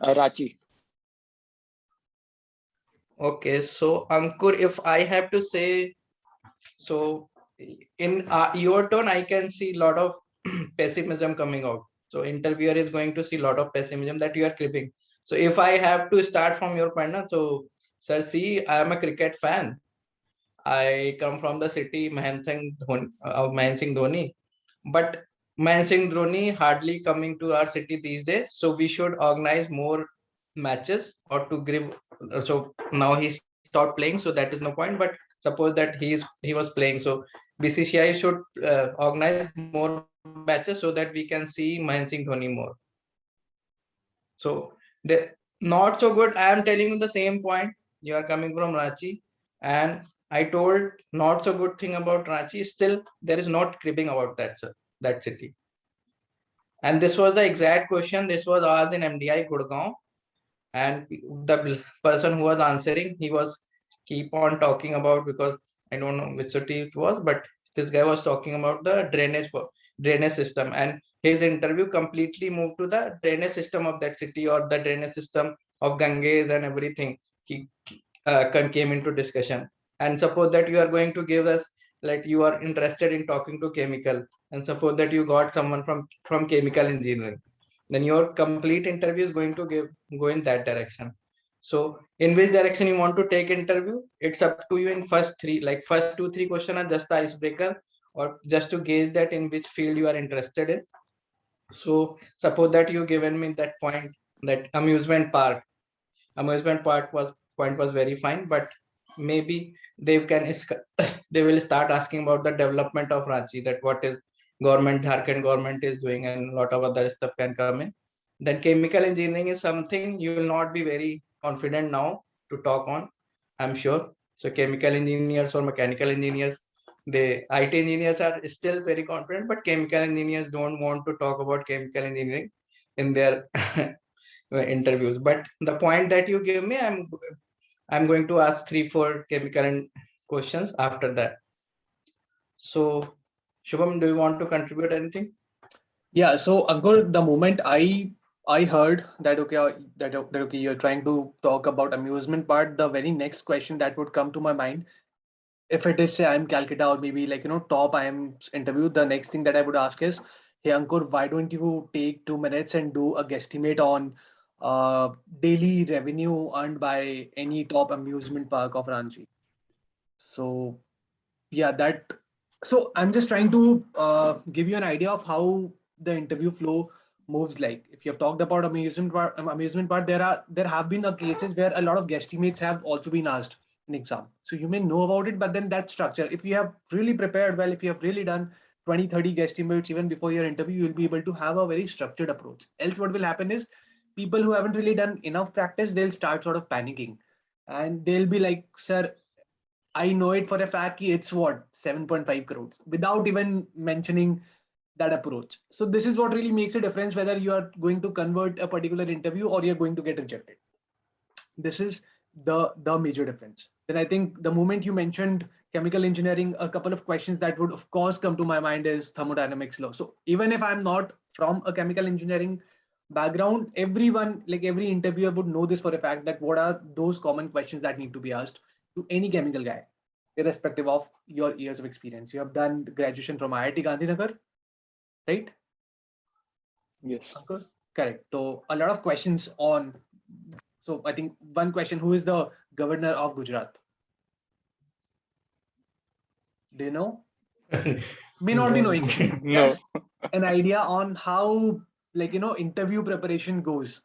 Ranchi. Okay, so Ankur, if I have to say, so in your tone, I can see a lot of pessimism coming out. So interviewer is going to see a lot of pessimism that you are creeping. So if I have to start from your point, so sir, see, I am a cricket fan. I come from the city Mahendra Singh Dhoni, but Mahendra Singh Dhoni hardly coming to our city these days. So we should organize more matches or to give. So now he stopped playing, so that is no point. But suppose that he was playing, so BCCI should organize more matches so that we can see Mahendra Singh Dhoni more. So the not so good. I am telling you the same point. You are coming from Ranchi, and I told not so good thing about Ranchi. Still, there is not cribbing about that city. And this was the exact question. This was asked in MDI Gurgaon, and the person who was answering, he was keep on talking about, because I don't know which city it was, but this guy was talking about the drainage system, and his interview completely moved to the drainage system of that city, or the drainage system of Ganges and everything. He came into discussion. And suppose that you are going to give us, like, you are interested in talking to chemical, and suppose that you got someone from chemical engineering, then your complete interview is going to go in that direction. So in which direction you want to take interview, it's up to you. In first three, like first 2 3 questions are just the icebreaker, or just to gauge that in which field you are interested in. So suppose that you given me that point, that amusement park was point was very fine, but maybe they can they will start asking about the development of Ranchi, that what is Jharkhand government is doing, and a lot of other stuff can come in. Then chemical engineering is something you will not be very confident now to talk on, I'm sure. So chemical engineers or mechanical engineers, the IT engineers are still very confident, but chemical engineers don't want to talk about chemical engineering in their interviews. But the point that you give me, I'm going to ask 3 4 chemical and questions after that. So Shubham, do you want to contribute anything? Yeah, so Ankur, the moment I heard that that okay, you're trying to talk about amusement part, the very next question that would come to my mind, if it is say IIM Calcutta or maybe like top IIM interview, the next thing that I would ask is, hey Ankur, why don't you take 2 minutes and do a guesstimate on daily revenue earned by any top amusement park of Ranchi? So yeah, that. So I'm just trying to give you an idea of how the interview flow moves. Like if you have talked about amusement part, there have been cases where a lot of guesstimates have also been asked in exam. So you may know about it, but then that structure, if you have really prepared well, if you have really done 20, 30 guesstimates even before your interview, you'll be able to have a very structured approach. Else what will happen is people who haven't really done enough practice, they'll start sort of panicking and they'll be like, sir, I know it for a fact it's what 7.5 crores without even mentioning that approach. So this is what really makes a difference whether you are going to convert a particular interview or you're going to get rejected. This is the major difference. Then I think the moment you mentioned chemical engineering, a couple of questions that would of course come to my mind is thermodynamics law. So even if I'm not from a chemical engineering background, everyone, like every interviewer would know this for a fact, that what are those common questions that need to be asked to any chemical guy, irrespective of your years of experience. You have done graduation from IIT Gandhinagar, right? Yes. Ankur? Correct. So a lot of questions on. So I think one question: who is the governor of Gujarat? Do you know? May not be knowing. No. Just an idea on how, like, interview preparation goes.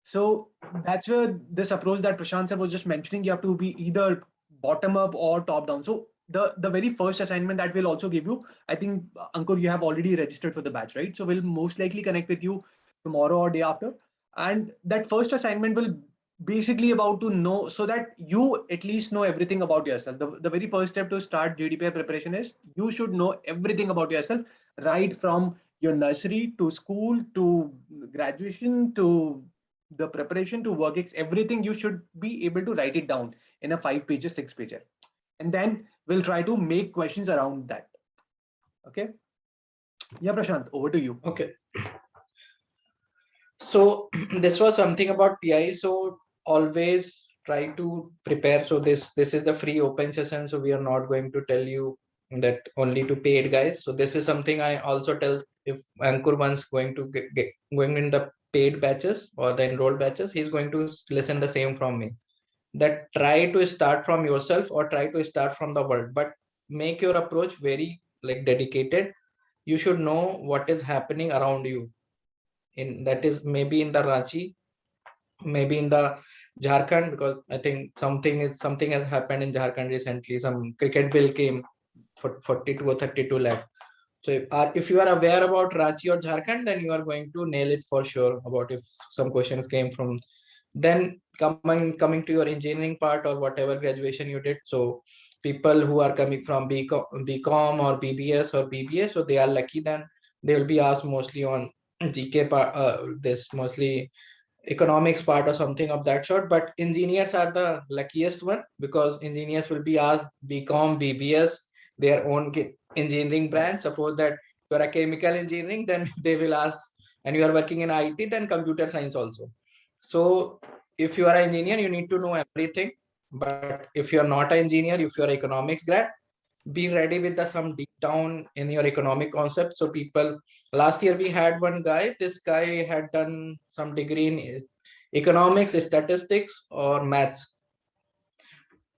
So that's where this approach that Prashant sir was just mentioning, you have to be either bottom up or top down. So the very first assignment that we'll also give you, I think Ankur, you have already registered for the batch, right? So we'll most likely connect with you tomorrow or day after. And that first assignment will basically about to know, so that you at least know everything about yourself. The very first step to start GDPI preparation is you should know everything about yourself, right from your nursery to school to graduation to the preparation to work, everything you should be able to write it down in a 5 pager, 6 pager, and then we'll try to make questions around that. Okay. Yeah, Prashant, over to you. Okay. So this was something about PI. So always try to prepare. So this is the free open session. So we are not going to tell you that only to paid guys. So this is something I also tell, if Ankur once going to get going in the paid batches or the enrolled batches, he's going to listen the same from me. That try to start from yourself or try to start from the world, but make your approach very like dedicated. You should know what is happening around you, in that is maybe in the Ranchi, maybe in the Jharkhand, because I think something has happened in Jharkhand recently. Some cricket bill came for 42 or 32 lakh. So if you are aware about Ranchi or Jharkhand, then you are going to nail it for sure. About if some questions came from, then coming to your engineering part or whatever graduation you did. So people who are coming from BCom or BBS or BBA, so they are lucky. Then they will be asked mostly on GK part, this mostly economics part or something of that sort. But engineers are the luckiest one, because engineers will be asked BCom, BBS, their own engineering branch. Suppose that you are a chemical engineering, then they will ask, and you are working in IT, then computer science also. So if you are an engineer, you need to know everything. But if you are not an engineer, if you are economics grad, be ready with the some deep down in your economic concept. So people, last year we had one guy, this guy had done some degree in economics, statistics or maths.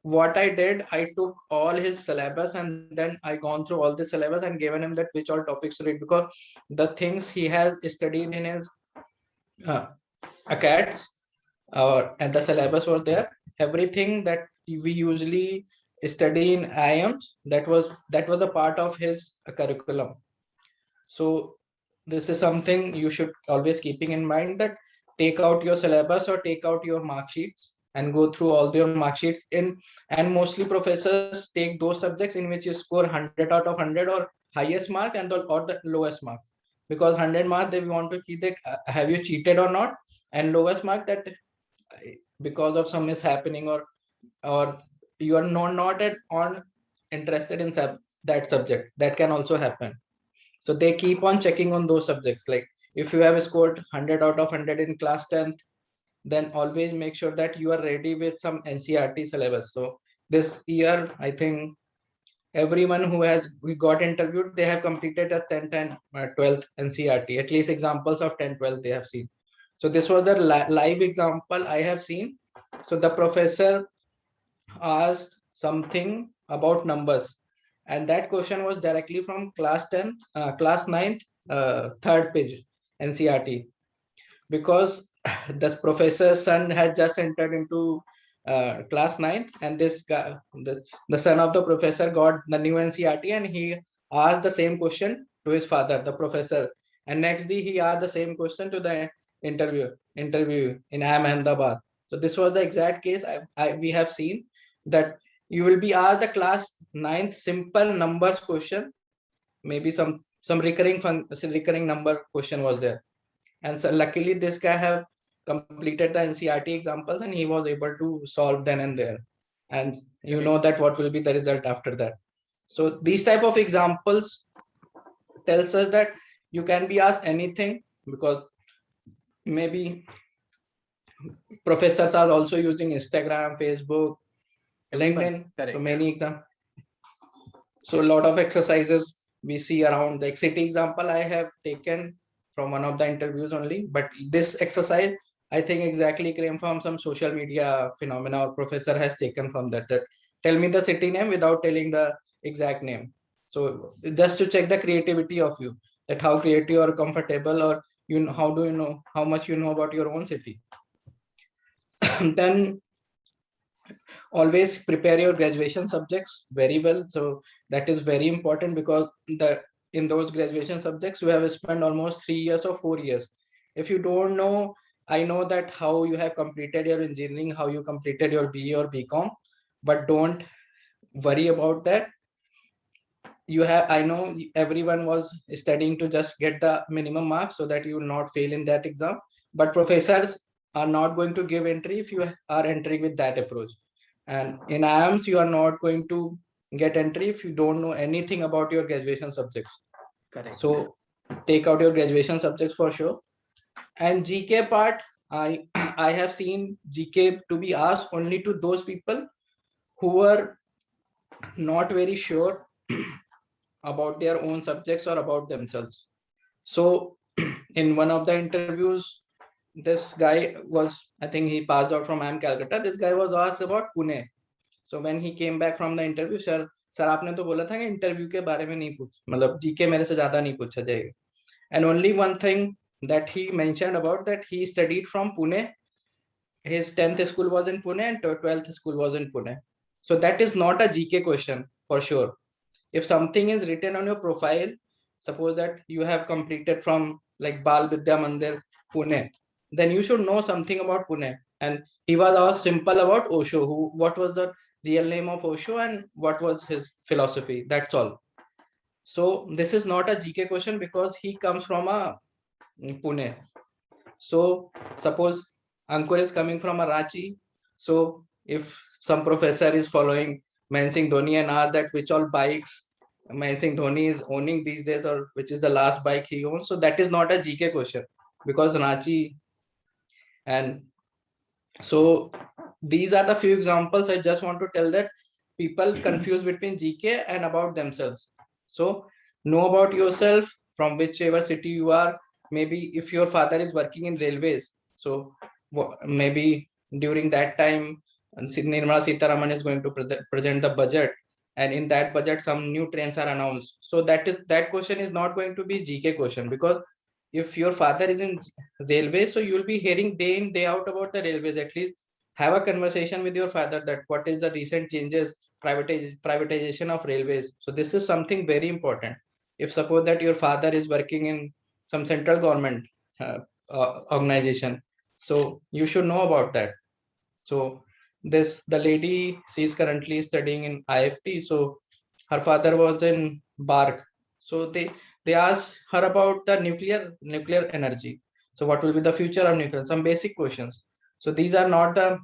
What I did, I took all his syllabus and then I gone through all the syllabus and given him that which all topics to read, because the things he has studied in his uh, acads and the syllabus were there. Everything that we usually study in IIMs, that was a part of his curriculum. So this is something you should always keeping in mind, that take out your syllabus or take out your mark sheets and go through all your mark sheets in. And mostly professors take those subjects in which you score 100 out of 100 or highest mark and or the lowest mark, because 100 mark they want to see that have you cheated or not, and lowest mark that because of some mishappening or you are not at on interested in that subject, that can also happen. So they keep on checking on those subjects. Like if you have scored 100 out of 100 in class 10th, then always make sure that you are ready with some NCRT syllabus. So this year, I think everyone we got interviewed, they have completed a 10th and 12th NCRT, at least examples of 10, 12 they have seen. So this was the live example I have seen. So the professor asked something about numbers, and that question was directly from class 10th, class 9th, third page NCRT, because this professor's son had just entered into class 9th, and this guy, the son of the professor, got the new NCRT, and he asked the same question to his father, the professor, and next day he asked the same question to the interview in IIM Ahmedabad. So this was the exact case we have seen, that you will be asked the class 9th simple numbers question, maybe some recurring number question was there, and so luckily this guy have completed the NCRT examples and he was able to solve then and there, and you know that what will be the result after that. So these type of examples tells us that you can be asked anything, because maybe professors are also using Instagram, Facebook, LinkedIn. So many examples. So a lot of exercises we see around, like city example I have taken from one of the interviews only, but this exercise I think exactly came from some social media phenomena or professor has taken from that tell me the city name without telling the exact name. So just to check the creativity of you, that how creative or comfortable, or you know, how do you know how much you know about your own city. Then always prepare your graduation subjects very well. So that is very important, because in those graduation subjects you have spent almost 3 years or 4 years. If you don't know, I know that how you have completed your engineering, how you completed your BA or BCom, but don't worry about that. You have, I know everyone was studying to just get the minimum marks so that you will not fail in that exam, but professors are not going to give entry if you are entering with that approach. And in IIMs, you are not going to get entry if you don't know anything about your graduation subjects. Correct. So take out your graduation subjects for sure. And GK part, I I have seen GK to be asked only to those people who were not very sure about their own subjects or about themselves. So in one of the interviews, this guy was, I think he passed out from IIM Calcutta. This guy was asked about Pune. So when he came back from the interview, sir आपने तो बोला था कि interview के बारे में नहीं पूछ, मतलब जीके मेरे से ज्यादा नहीं पूछा जाएगा. And only one thing that he mentioned about that he studied from Pune. His 10th school was in Pune and 12th school was in Pune. So that is not a GK question for sure. If something is written on your profile, suppose that you have completed from like Bal Vidya Mandir, Pune, then you should know something about Pune. And he was asked simple about Osho, what was the real name of Osho and what was his philosophy. That's all. So this is not a GK question because he comes from a Pune. So suppose Ankur is coming from a Ranchi. So if some professor is following Mahendra Singh Dhoni and ask that which all bikes Mahendra Singh Dhoni is owning these days or which is the last bike he owns, so that is not a GK question because Ranchi. And so these are the few examples. I just want to tell that people confuse between GK and about themselves. So know about yourself from whichever city you are. Maybe if your father is working in railways, so maybe during that time Nirmala Sitharaman is going to present the budget, and in that budget some new trains are announced. So that question is not going to be GK question, because if your father is in railways, so you will be hearing day in day out about the railways. At least have a conversation with your father that what is the recent changes, privatization of railways. So this is something very important. If suppose that your father is working in some central government organization, so you should know about that. So the lady, she is currently studying in IFT. So her father was in VARC. So they asked her about the nuclear energy. So what will be the future of nuclear? Some basic questions. So these are not the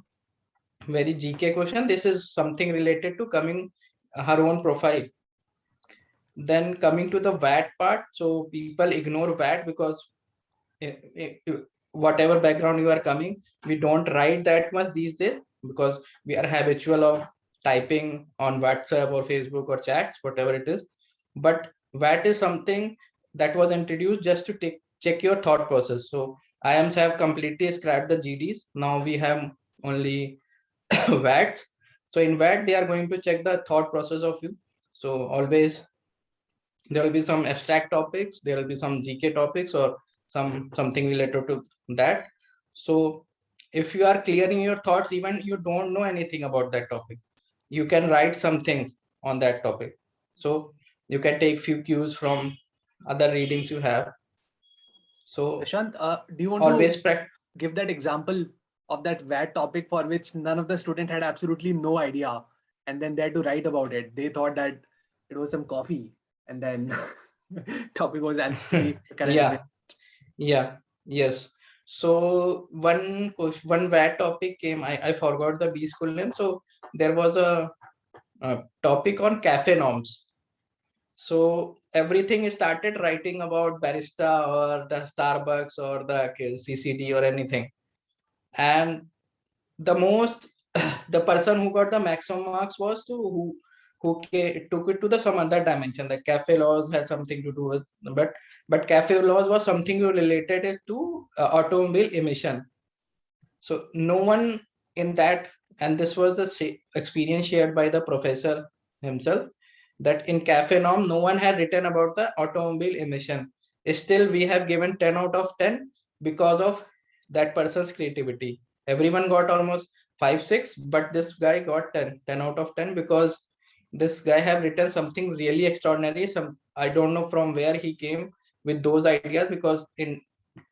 very GK question. This is something related to coming her own profile. Then coming to the VAT part. So people ignore VAT because whatever background you are coming, we don't write that much these days because we are habitual of typing on WhatsApp or Facebook or chats, whatever it is. But VAT is something that was introduced just to check your thought process. So IIMs have completely scrapped the GDs. Now we have only VATs. So in VAT, they are going to check the thought process of you. So always there will be some abstract topics, there will be some GK topics or something related to that. So if you are clear in your thoughts, even you don't know anything about that topic, you can write something on that topic. So you can take few cues from other readings you have. So Prashant, do you want always to give that example of that VAT topic for which none of the student had absolutely no idea, and then they had to write about it? They thought that it was some coffee, and then topic was actually current event. Yes. So one VAT topic came. I forgot the B school name. So there was a topic on cafe norms. So everything started writing about barista or the Starbucks or the CCD or anything. And the most the person who got the maximum marks was who took it to the some other dimension. The cafe laws had something to do with, but cafe laws was something related to automobile emission. So no one in that, and this was the experience shared by the professor himself, that in cafe norm no one had written about the automobile emission. Still we have given 10 out of 10 because of that person's creativity. Everyone got almost 5 6, but this guy got 10 out of 10 because this guy have written something really extraordinary. I don't know from where he came with those ideas, because in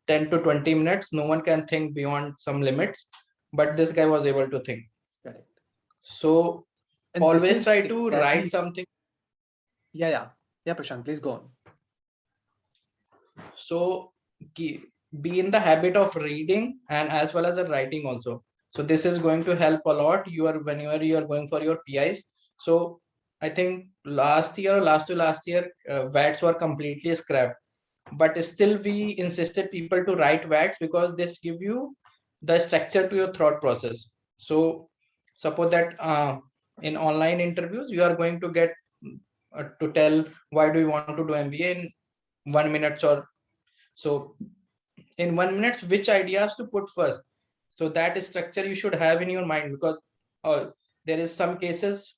10 to 20 minutes no one can think beyond some limits, but this guy was able to think. Correct. So And always try to write something. Yeah, Prashant, please go on. So be in the habit of reading and as well as the writing also. So this is going to help a lot whenever you are going for your PIs. So I think last year, last to last year, VATs were completely scrapped. but still we insisted people to write VATs because this give you the structure to your thought process. So suppose that in online interviews, you are going to get to tell why do you want to do MBA in 1 minute or so. In 1 minute, which ideas to put first? So that structure you should have in your mind, because there is some cases.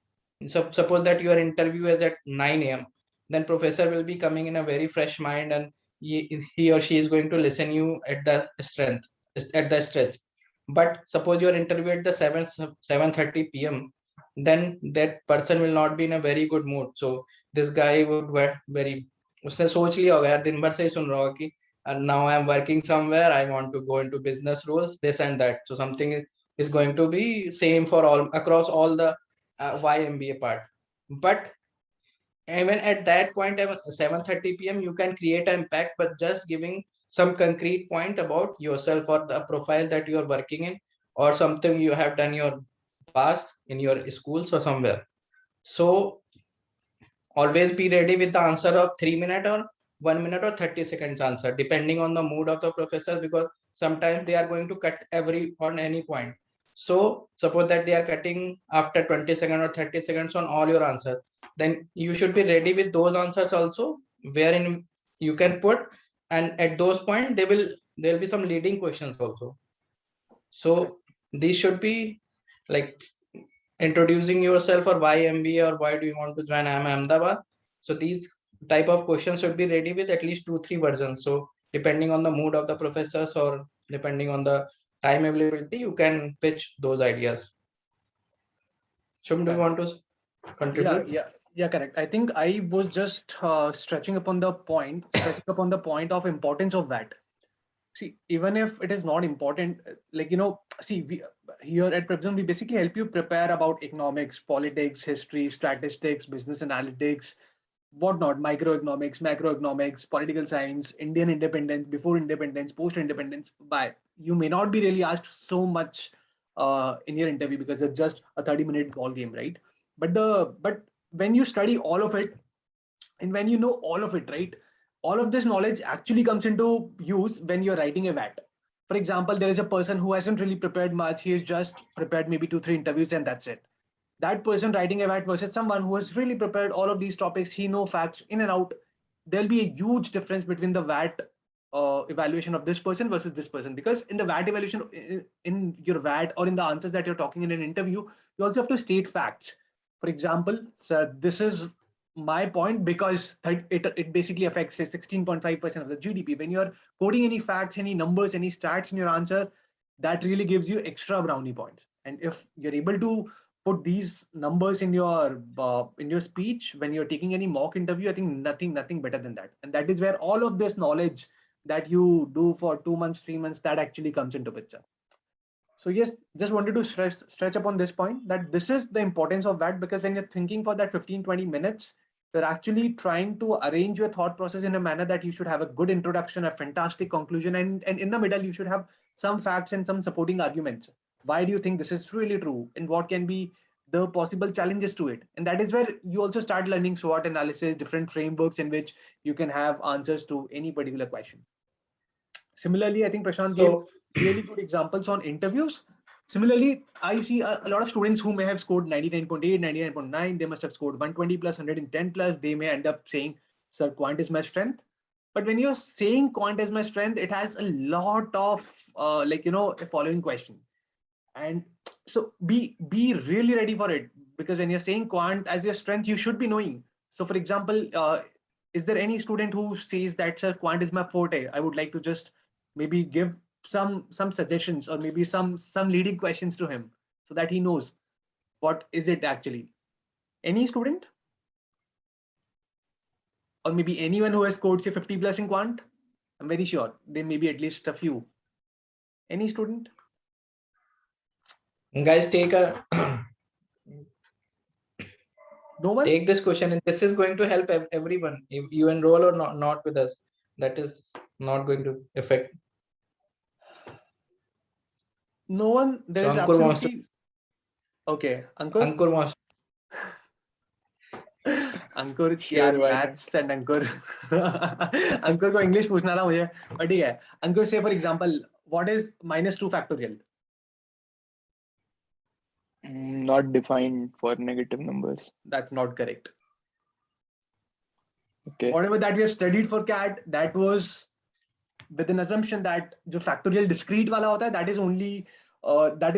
So suppose that your interview is at 9 a.m. Then professor will be coming in a very fresh mind, and he or she is going to listen you at the stretch. But suppose your interview at the 7:30 p.m. then that person will not be in a very good mood. So this guy would very उसने सोच लिया होगा यार दिन भर से ही सुन रहा होगा कि and now I am working somewhere, I want to go into business roles, this and that. So something is going to be same for all across all the why MBA part. But even at that point, at 7:30 p.m., you can create an impact, but just giving some concrete point about yourself or the profile that you are working in, or something you have done your past in your schools or somewhere. So always be ready with the answer of 3 minutes or 1 minute or 30 seconds answer, depending on the mood of the professor, because sometimes they are going to cut every on any point. So suppose that they are cutting after 20 seconds or 30 seconds on all your answers, then you should be ready with those answers also, wherein you can put, and at those points there will be some leading questions also. So these should be like introducing yourself, or why MBA, or why do you want to join IIM Ahmedabad. So these type of questions should be ready with at least 2-3 versions. So depending on the mood of the professors, or depending on the time availability, you can pitch those ideas. Shubham, do you want to contribute? Yeah, correct. I think I was just stretching upon the point of importance of that. See, even if it is not important, see, we here at Prepzone, we basically help you prepare about economics, politics, history, statistics, business analytics, whatnot, microeconomics, macroeconomics, political science, Indian independence, before independence, post independence. Why? You may not be really asked so much in your interview because it's just a 30-minute ball game, right? But when you study all of it, and when you know all of it, right, all of this knowledge actually comes into use when you're writing a VAT. For example, there is a person who hasn't really prepared much. He has just prepared maybe 2-3 interviews and that's it. That person writing a VAT versus someone who has really prepared all of these topics, he knows facts in and out. There'll be a huge difference between the VAT evaluation of this person versus this person, because in the VAT evaluation, in your VAT or in the answers that you're talking in an interview, you also have to state facts. For example, so this is my point because it basically affects say 16.5% of the GDP. When you're quoting any facts, any numbers, any stats in your answer, that really gives you extra brownie points. And if you're able to put these numbers in your speech when you're taking any mock interview, I think nothing better than that. And that is where all of this knowledge that you do for 2 months, 3 months, that actually comes into picture. So yes, just wanted to stretch upon this point that this is the importance of that, because when you're thinking for that 15-20 minutes, you're actually trying to arrange your thought process in a manner that you should have a good introduction, a fantastic conclusion, and in the middle, you should have some facts and some supporting arguments. Why do you think this is really true? And what can be the possible challenges to it? And that is where you also start learning SWOT analysis, different frameworks in which you can have answers to any particular question. Similarly, I think Prashant gave really good examples on interviews. Similarly, I see a lot of students who may have scored 99.8, 99.9. They must have scored 120 plus, 110 plus. They may end up saying, sir, quant is my strength. But when you're saying quant is my strength, it has a lot of a following question. And so be really ready for it, because when you're saying quant as your strength, you should be knowing. So for example, is there any student who says that, sir, quant is my forte? I would like to just maybe give some suggestions, or maybe some leading questions to him so that he knows what is it actually. Any student? Or maybe anyone who has scored say 50 plus in quant? I'm very sure there may be at least a few. Any student? Guys, take a No one? take this question, and this is going to help everyone. If you enroll or not with us, that is not going to affect. No one. There So is Ankur wants absolutely. Okay, Ankur. Ankur wants. Ankur Sure, यार why not? Maths and अंकुर अंकुर को English पूछना था मुझे, पर ठीक है. अंकुर, से for example, what is -2 factorial? Not defined for negative numbers. That's not correct. Okay. Whatever that we have studied for CAT, that was with an assumption that जो factorial discrete वाला होता है, that is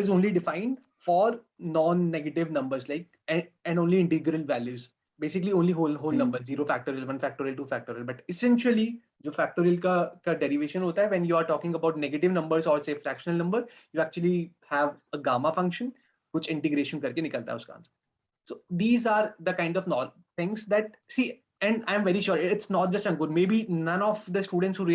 only defined for non-negative numbers, like and only integral values. Basically only whole numbers, 0 factorial, 1 factorial, 2 factorial. But essentially जो factorial का derivation होता है, when you are talking about negative numbers or say fractional number, you actually have a gamma function which integration करके निकलता है उसका answer. So these are the kind of things that, see, and I'm very sure it's not just Ankur. Maybe none of the students who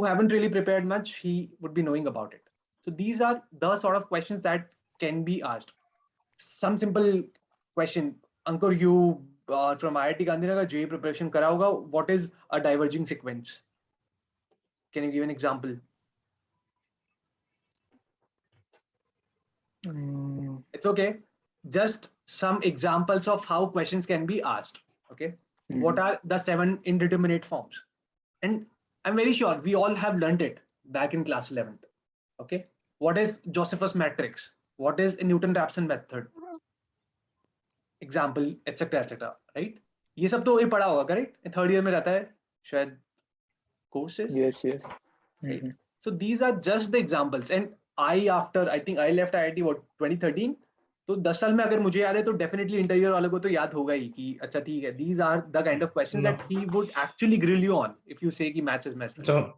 haven't really prepared much, he would be knowing about it. So these are the sort of questions that can be asked. Some simple question. Ankur, you from IIT Gandhinagar JEE preparation kara hoga. What is a diverging sequence? Can you give an example? It's okay. Just some examples of how questions can be asked. Okay. What are the 7 indeterminate forms? And I'm very sure we all have learned it back in class 11th. Okay. What is Josephus matrix? What is a Newton-Raphson method? Example, etc. etc. Right? ये सब तो ये पढ़ा होगा, correct? Third year में रहता है शायद courses. Yes, yes. Right. So these are just the examples. And I think I left IIT what 2013. तो 10 साल में अगर मुझे याद है तो डेफिनेटली इंटरव्यूअर वालों को तो याद होगा ही कि अच्छा ठीक है, these are the kind of questions that he would actually grill you on if you say कि match is match. So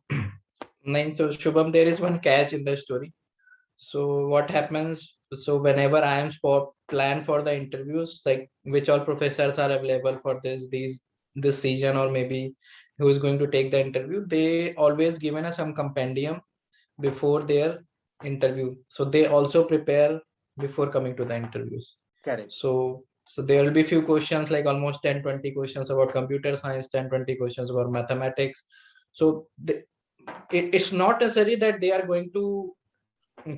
Shubham, there is one catch in the story. So what happens, so whenever I am plan for the interviews, like which all professors are available for this season, or maybe who is going to take the interview, they always given us some compendium before their interview, so they also prepare before coming to the interviews. Correct. So there will be few questions, like almost 10-20 questions about computer science, 10-20 questions about mathematics. So it's not necessary that they are going to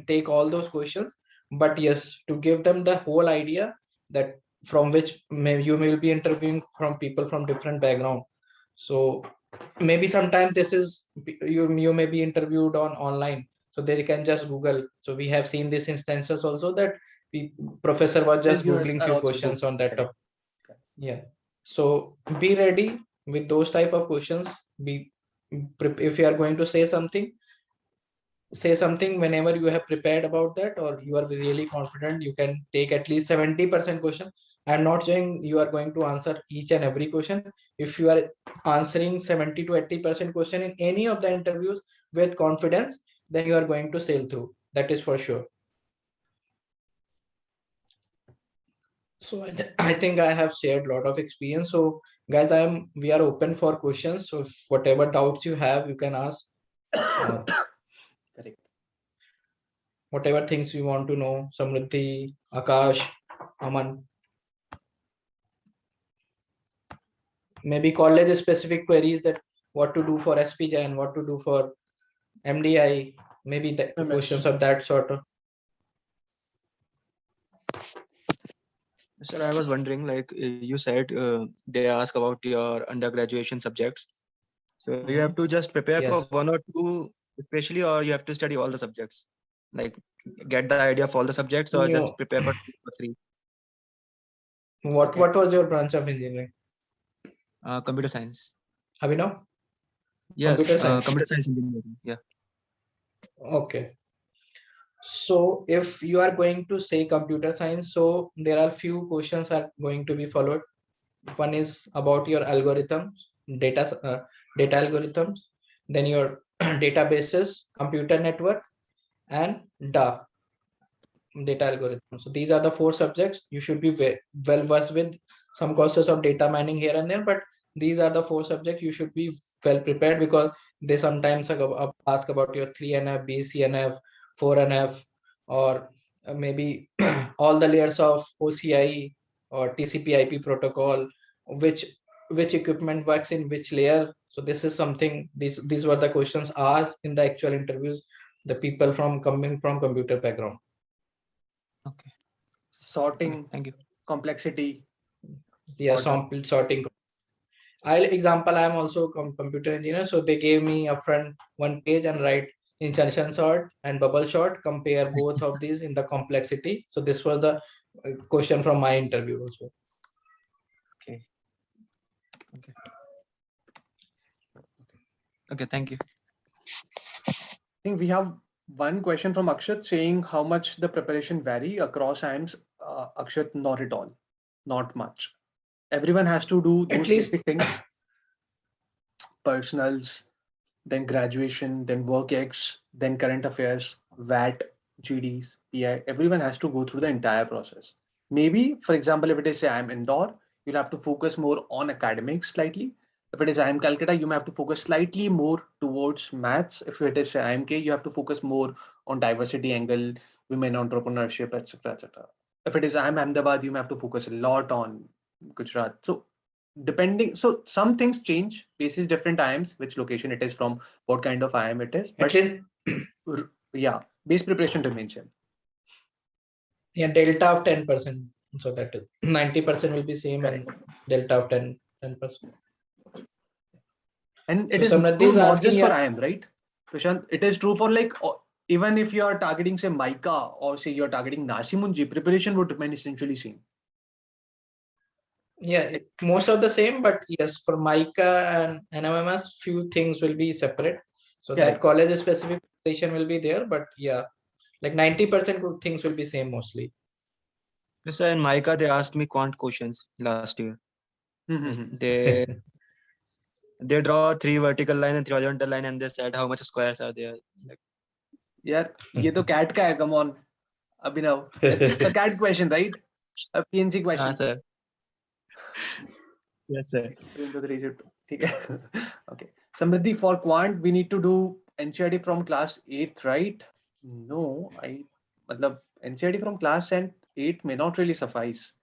take all those questions, but yes, to give them the whole idea that from which you will be interviewing from people from different background. So maybe sometime this is you may be interviewed online, so they can just Google. So we have seen these instances also that professor was just Googling few questions on that topic. Yeah, so be ready with those type of questions. If you are going to say something whenever you have prepared about that, or you are really confident, you can take at least 70% question. I'm not saying you are going to answer each and every question. If you are answering 70 to 80% question in any of the interviews with confidence, then you are going to sail through. That is for sure. So I think I have shared a lot of experience. So guys, we are open for questions. So whatever doubts you have, you can ask. Correct. Whatever things you want to know, Samriddhi, Akash, Aman. Maybe college specific queries, that what to do for SPJ and what to do for MDI, maybe the questions of that sort of. Sir, I was wondering, like you said, they ask about your undergraduation subjects. So you have to just prepare for 1 or 2, especially, or you have to study all the subjects, like get the idea of all the subjects, or just prepare for 2 or 3. What was your branch of engineering? Computer science. Abhinav? Yes, computer science engineering. Yeah. Okay. So if you are going to say computer science, so there are few questions are going to be followed. One is about your algorithms, data algorithms, then your databases, computer network, and data algorithm. So these are the 4 subjects. You should be well versed with some courses of data mining here and there, but these are the 4 subjects you should be well prepared, because they sometimes ask about your 3NF, BCNF, 4NF, or maybe all the layers of OCI or TCP/IP protocol, which equipment works in which layer. So this is something, these were the questions asked in the actual interviews, the people coming from computer background. Okay. Sorting. Okay, thank you. Complexity. Yeah, Gotcha. sample sorting. Example, I'm also computer engineer, so they gave me upfront one page and write insertion sort and bubble sort, compare both of these in the complexity. So this was the question from my interview also. Okay. Okay. Okay, thank you. I think we have one question from Akshat saying how much the preparation vary across IIMs. Akshat, not at all, not much. Everyone has to do At those least basic things, personals, then graduation, then work X, then current affairs, VAT, GDs, PI. Everyone has to go through the entire process. Maybe, for example, if it is say I'm Indore, you'll have to focus more on academics slightly. If it is IIM Calcutta, you may have to focus slightly more towards maths. If it is say IIMK, you have to focus more on diversity angle, women entrepreneurship, etc., etc. If it is IIM Ahmedabad, you may have to focus a lot on Gujarat. So depending, so some things change basis different IIMs, which location it is from, what kind of IIM it is, at but least yeah, base preparation remains same. yeah, delta of 10%. So that 90% will be same. Correct. And delta of 10%. And it So is Samriddhi true is not asking, just for yeah, IIM, right? Prashant, it is true for like even if you are targeting say Mica or say you're targeting Nasimunji, preparation would remain essentially same. yeah, most of the same, but yes, for Mica and NMMS, few things will be separate. So that Correct. college specific preparation will be there, but yeah, like 90% of things will be same mostly. Yes, sir, in Mica, they asked me quant questions last year. Mhm. They draw 3 vertical line and 3 horizontal line, and they said how much squares are there. Like, यार ये तो CAT का है, come on Abhinav, it's a CAT question, right? A PNC question. sir. Yes, sir. 3 into 3 is 2. ठीक है. Okay. Samriddhi, for quant we need to do NCERT from class 8th, right? No, मतलब NCERT from class 8th may not really suffice.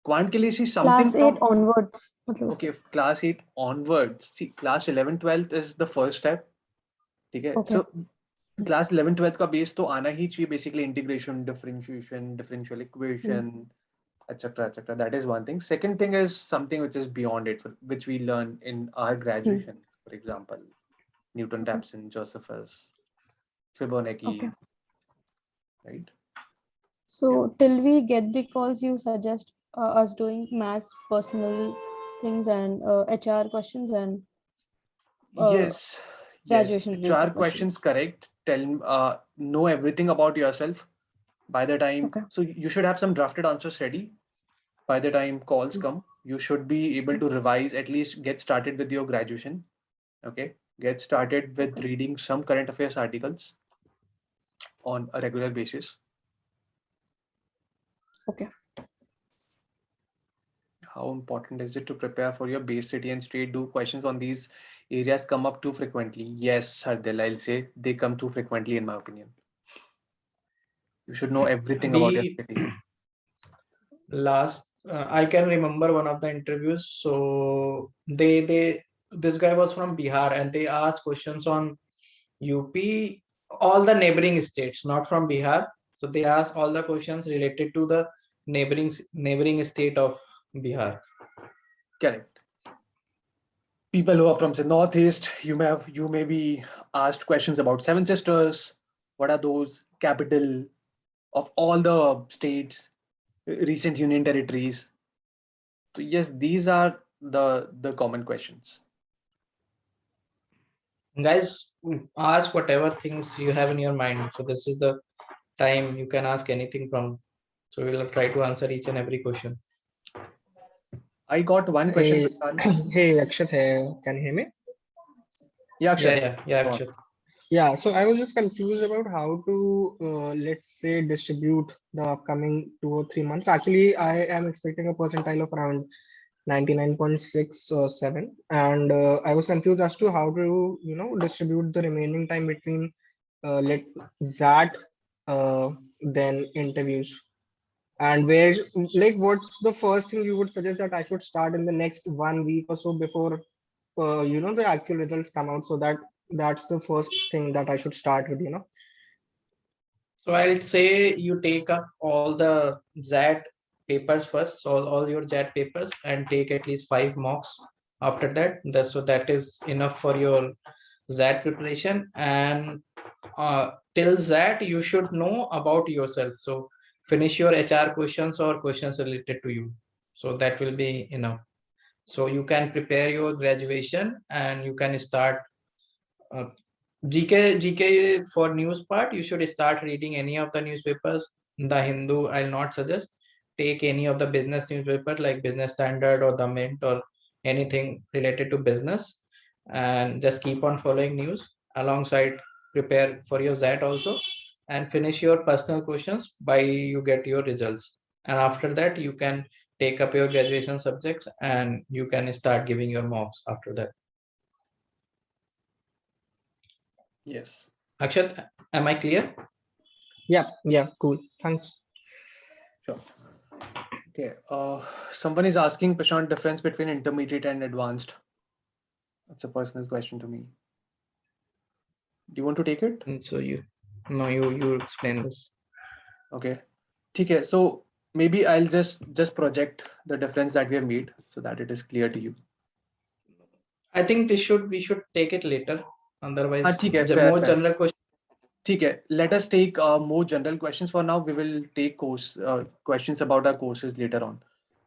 Quant के लिए see something Class 8 from onwards. मतलब okay, class 8 onwards. See, class 11 12th is the first step. ठीक है. Okay. So class 11 12th का base तो आना ही चाहिए, basically integration, differentiation, differential equation, etc., etc. That is one thing. Second thing is something which is beyond it, which we learn in our graduation. For example, Newton-Raphson, Josephus, Fibonacci, Okay. right? So till we get the calls, you suggest us doing maths, personal things, and HR questions and Yes, yes. graduation HR related questions, questions. correct. Know everything about yourself by the time. Okay. So you should have some drafted answers ready by the time calls come. You should be able to revise, at least get started with your graduation. Okay. Get started with reading some current affairs articles on a regular basis. Okay. How important is it to prepare for your base city and state? Do questions on these areas come up too frequently? Yes, Hardil, I'll say they come too frequently in my opinion. You should know everything about your The city. last I can remember one of the interviews. So this guy was from Bihar and they asked questions on UP, all the neighboring states, not from Bihar. So they asked all the questions related to the neighboring state of Bihar. Correct. People who are from the northeast, you may be asked questions about Seven Sisters. What are those? Capital of all the states, recent union territories. So yes, these are the common questions. Guys, ask whatever things you have in your mind. So this is the time you can ask anything from. So we'll try to answer each and every question. I got one question. Hey, Prashant. hey, Akshat here. Can you hear me? Yeah, Akshat. Yeah, Go on. Akshat. Yeah, so I was just confused about how to, let's say, distribute the upcoming 2 or 3 months. Actually, I am expecting a percentile of around 99.67, and I was confused as to how to, distribute the remaining time between, let that, then interviews. And where, like, what's the first thing you would suggest that I should start in the next 1 week or so before the actual results come out, so that's the first thing that I should start with. So I'll say you take up all the ZAT papers first, all your JAT papers, and take at least 5 mocks after that. So that is enough for your ZAT preparation. And till that you should know about yourself. So finish your HR questions or questions related to you. So that will be enough. So you can prepare your graduation and you can start GK for news part. You should start reading any of the newspapers. The Hindu, I'll not suggest. Take any of the business newspaper like Business Standard or the Mint or anything related to business, and just keep on following news alongside. Prepare for your ZAT also, and finish your personal questions by you get your results. And after that, you can take up your graduation subjects and you can start giving your mocks after that. Yes. Akshat, am I clear? Yeah, cool. Thanks. Sure. Okay. Someone is asking, Prashant, difference between intermediate and advanced. That's a personal question to me. Do you want to take it? So you explain this. Okay. Okay. So maybe I'll just project the difference that we have made so that it is clear to you. I think we should take it later. Otherwise, fair. general question. Okay, let us take more general questions for now. We will take questions about our courses later on.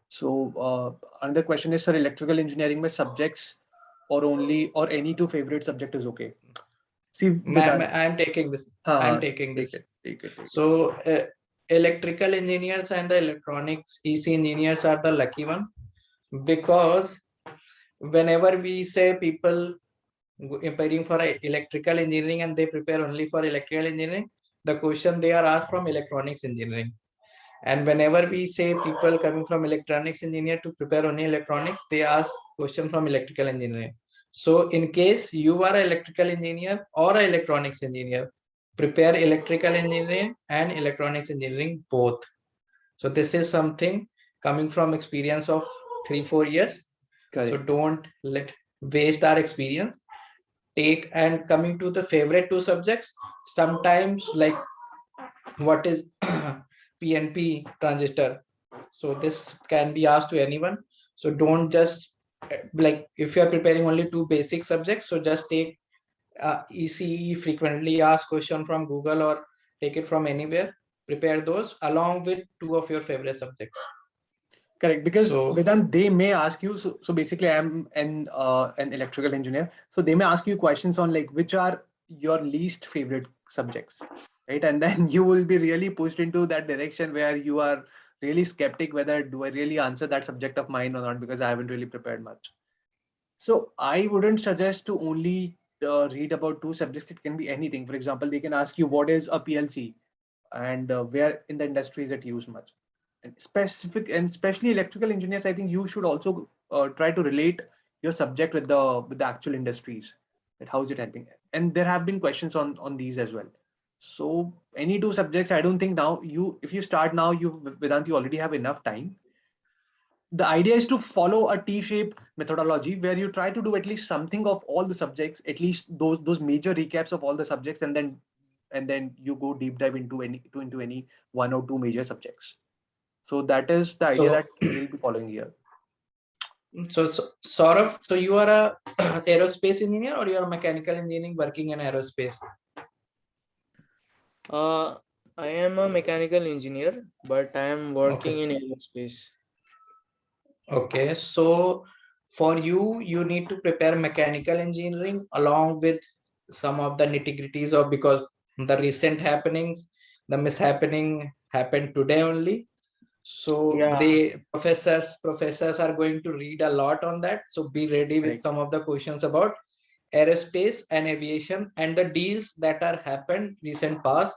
So another question is, sir, electrical engineering में subjects or any two favorite subject is okay? See, I'm taking this. I'm taking this. Take it. So electrical engineers and the electronics EC engineers are the lucky one, because whenever we say people preparing for electrical engineering and they prepare only for electrical engineering, the question they are asked from electronics engineering. And whenever we say people coming from electronics engineer to prepare only electronics, they ask question from electrical engineering. So in case you are an electrical engineer or an electronics engineer, prepare electrical engineering and electronics engineering both. So this is something coming from experience of 3-4 years. Correct. So don't waste our experience. Take, and coming to the favorite two subjects, sometimes like what is PNP transistor. So this can be asked to anyone. So don't just like, if you are preparing only two basic subjects, so just take ECE frequently asked question from Google or take it from anywhere. Prepare those along with two of your favorite subjects. Correct, because Vedant, they may ask you. So basically, I'm an electrical engineer. So they may ask you questions on like which are your least favorite subjects, right? And then you will be really pushed into that direction where you are really skeptic whether do I really answer that subject of mine or not, because I haven't really prepared much. So I wouldn't suggest to only read about two subjects. It can be anything. For example, they can ask you what is a PLC and where in the industry is it used much. And especially electrical engineers, I think you should also try to relate your subject with the actual industries. That how is it helping? And there have been questions on these as well. So any two subjects, I don't think now if you start now, Vedant, you already have enough time. The idea is to follow a T-shaped methodology where you try to do at least something of all the subjects, at least those major recaps of all the subjects, and then you go deep dive into any one or two major subjects. So that is the idea that we'll be following here. So Saurav, so you are a aerospace engineer or you are mechanical engineering working in aerospace? I am a mechanical engineer, but I am working in aerospace. Okay, so for you need to prepare mechanical engineering along with some of the nitty-gritties of, because the recent happenings, the mishappening happened today only. So the professors are going to read a lot on that. So be ready with some of the questions about aerospace and aviation and the deals that are happened recent past,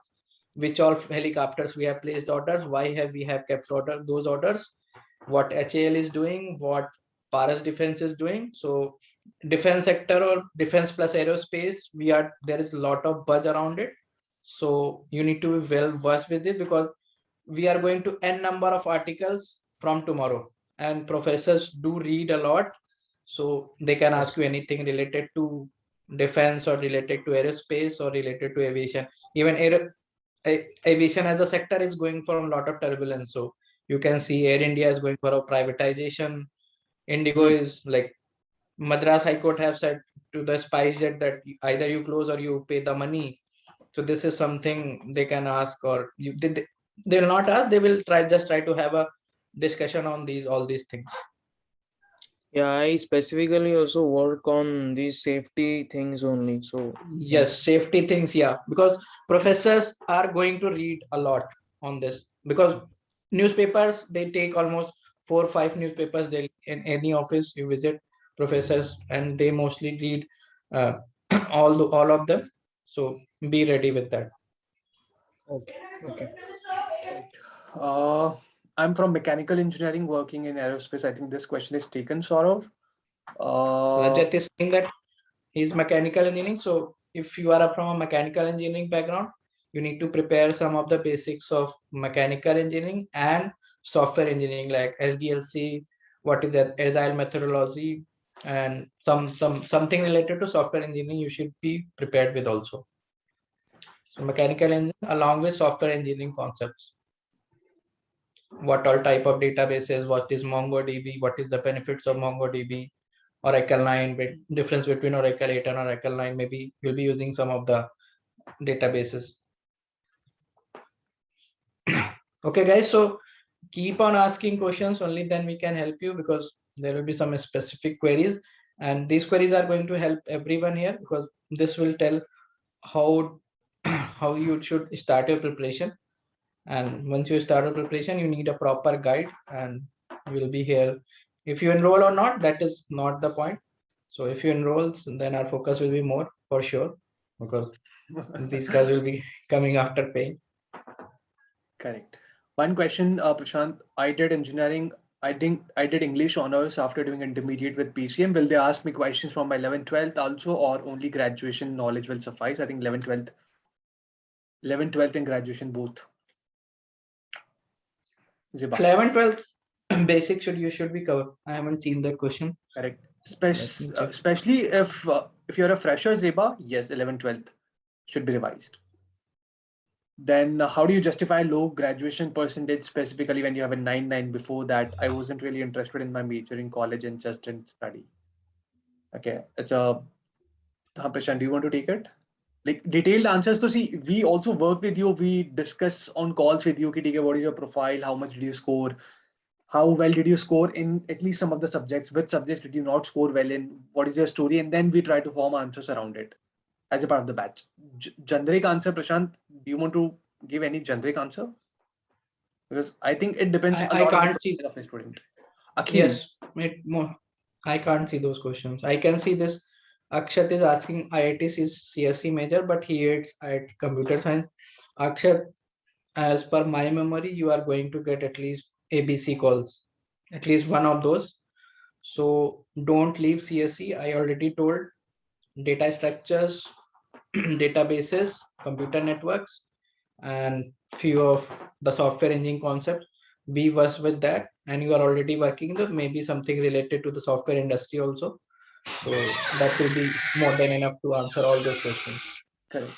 which all helicopters we have placed orders, why have we kept those orders, what HAL is doing, what Paras Defense is doing. So defense sector or defense plus aerospace, there is a lot of buzz around it. So you need to be well versed with it, because we are going to n number of articles from tomorrow, and professors do read a lot. So they can ask you anything related to defense or related to aerospace or related to aviation. Even aviation as a sector is going for a lot of turbulence. So You can see Air India is going for a privatization. Indigo is like Madras High Court have said to the SpiceJet that either you close or you pay the money. So this is something they can ask, or they will not ask. They will try to have a discussion on all these things. Yeah, I specifically also work on these safety things only. So Yes, safety things, yeah, because professors are going to read a lot on this, because newspapers, they take almost 4 or 5 newspapers daily in any office you visit, professors, and they mostly read uh, all of them. So be ready with that. okay, okay. I'm from mechanical engineering working in aerospace. I think this question is taken, Saurav. Rajat is saying that he's mechanical engineering. So if you are from a mechanical engineering background, you need to prepare some of the basics of mechanical engineering and software engineering, like SDLC, what is that, agile methodology, and something related to software engineering you should be prepared with also. So mechanical engineering along with software engineering concepts. What all type of databases, what is MongoDB, what is the benefits of MongoDB, Oracle 9, difference between Oracle 8 and Oracle 9. Maybe you'll be using some of the databases. Okay, guys, so keep on asking questions, only then we can help you, because there will be some specific queries, and these queries are going to help everyone here, because this will tell how you should start your preparation. And once you start your preparation, you need a proper guide, and we'll be here. If you enroll or not, that is not the point. So if you enroll, then our focus will be more for sure, because these guys will be coming after paying. Correct. One question, Prashant. I did engineering. I did English honors after doing intermediate with PCM. Will they ask me questions from my 11th, 12th also, or only graduation knowledge will suffice? I think 11th, 12th, 11th, 12th and graduation both. Ziba. 11th, 12th basic you should be covered. I haven't seen that question. Correct. Let me check. Especially if you're a fresher, Ziba, yes, 11th, 12th should be revised. Then how do you justify low graduation percentage, specifically when you have a 9.9? Before that, I wasn't really interested in my major in college and just didn't study. Okay, it's a Prashant, do you want to take it? Like detailed answers to see, we also work with you, we discuss on calls with you, okay, what is your profile, how much did you score, how well did you score in at least some of the subjects, which subjects did you not score well in, what is your story, and then we try to form answers around it as a part of the batch. Generic answer, Prashant, do you want to give any generic answer? Because I think it depends a I lot can't on the see. of the student. Akhil. Yes, I can't see those questions. I can see this. Akshat is asking IIT CSC major, but he hates IIT computer science. Akshat, as per my memory, you are going to get at least ABC calls, at least one of those. So don't leave CSC. I already told data structures, databases, computer networks, and few of the software engineering concepts. Be versed with that, and you are already working with maybe something related to the software industry also. So that will be more than enough to answer all those questions. Correct.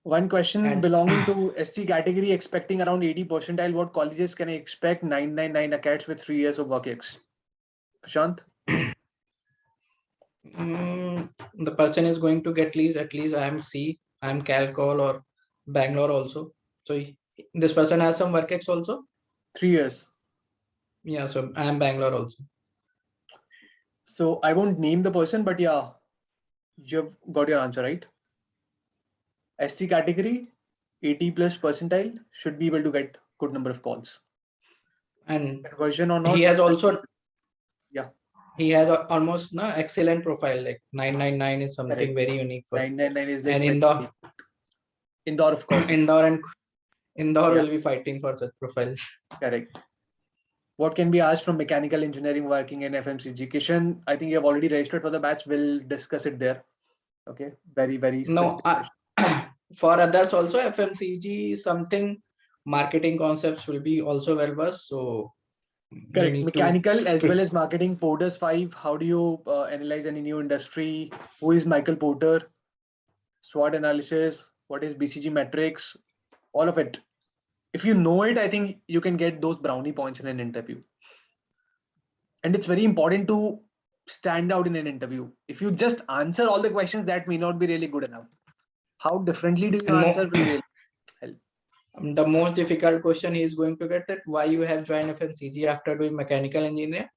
One question And belonging to SC category, expecting around 80 percentile. What colleges can I expect? 999 academics with 3 years of work ex. Prashant? the person is going to get at least IMC, IIM Calcul or Bangalore also. So this person has some work ex also. 3 years. Yeah, so I am Bangalore also. So I won't name the person, but yeah, you've got your answer right. SC category, 80 plus percentile, should be able to get good number of calls. And Conversion or not? He has also, yeah, he has almost excellent profile. Like 999 is something correct. very unique for. 999 is like, And Indore of course. Indore Yeah. will be fighting for such profiles. Correct. What can be asked from mechanical engineering working in FMCG? Kishan, I think you have already registered for the batch. We'll discuss it there. Okay. Very, very specific. No, for others also FMCG something marketing concepts will be also well versed. So correct. Mechanical as well as marketing. Porter's 5. How do you analyze any new industry? Who is Michael Porter? SWOT analysis. What is BCG metrics? All of it. if you know it, I think you can get those brownie points in an interview. And it's very important to stand out in an interview. If you just answer all the questions, that may not be really good enough. How differently do you And answer will really help. the most difficult question he is going to get, that why you have joined FMCG after doing mechanical engineer,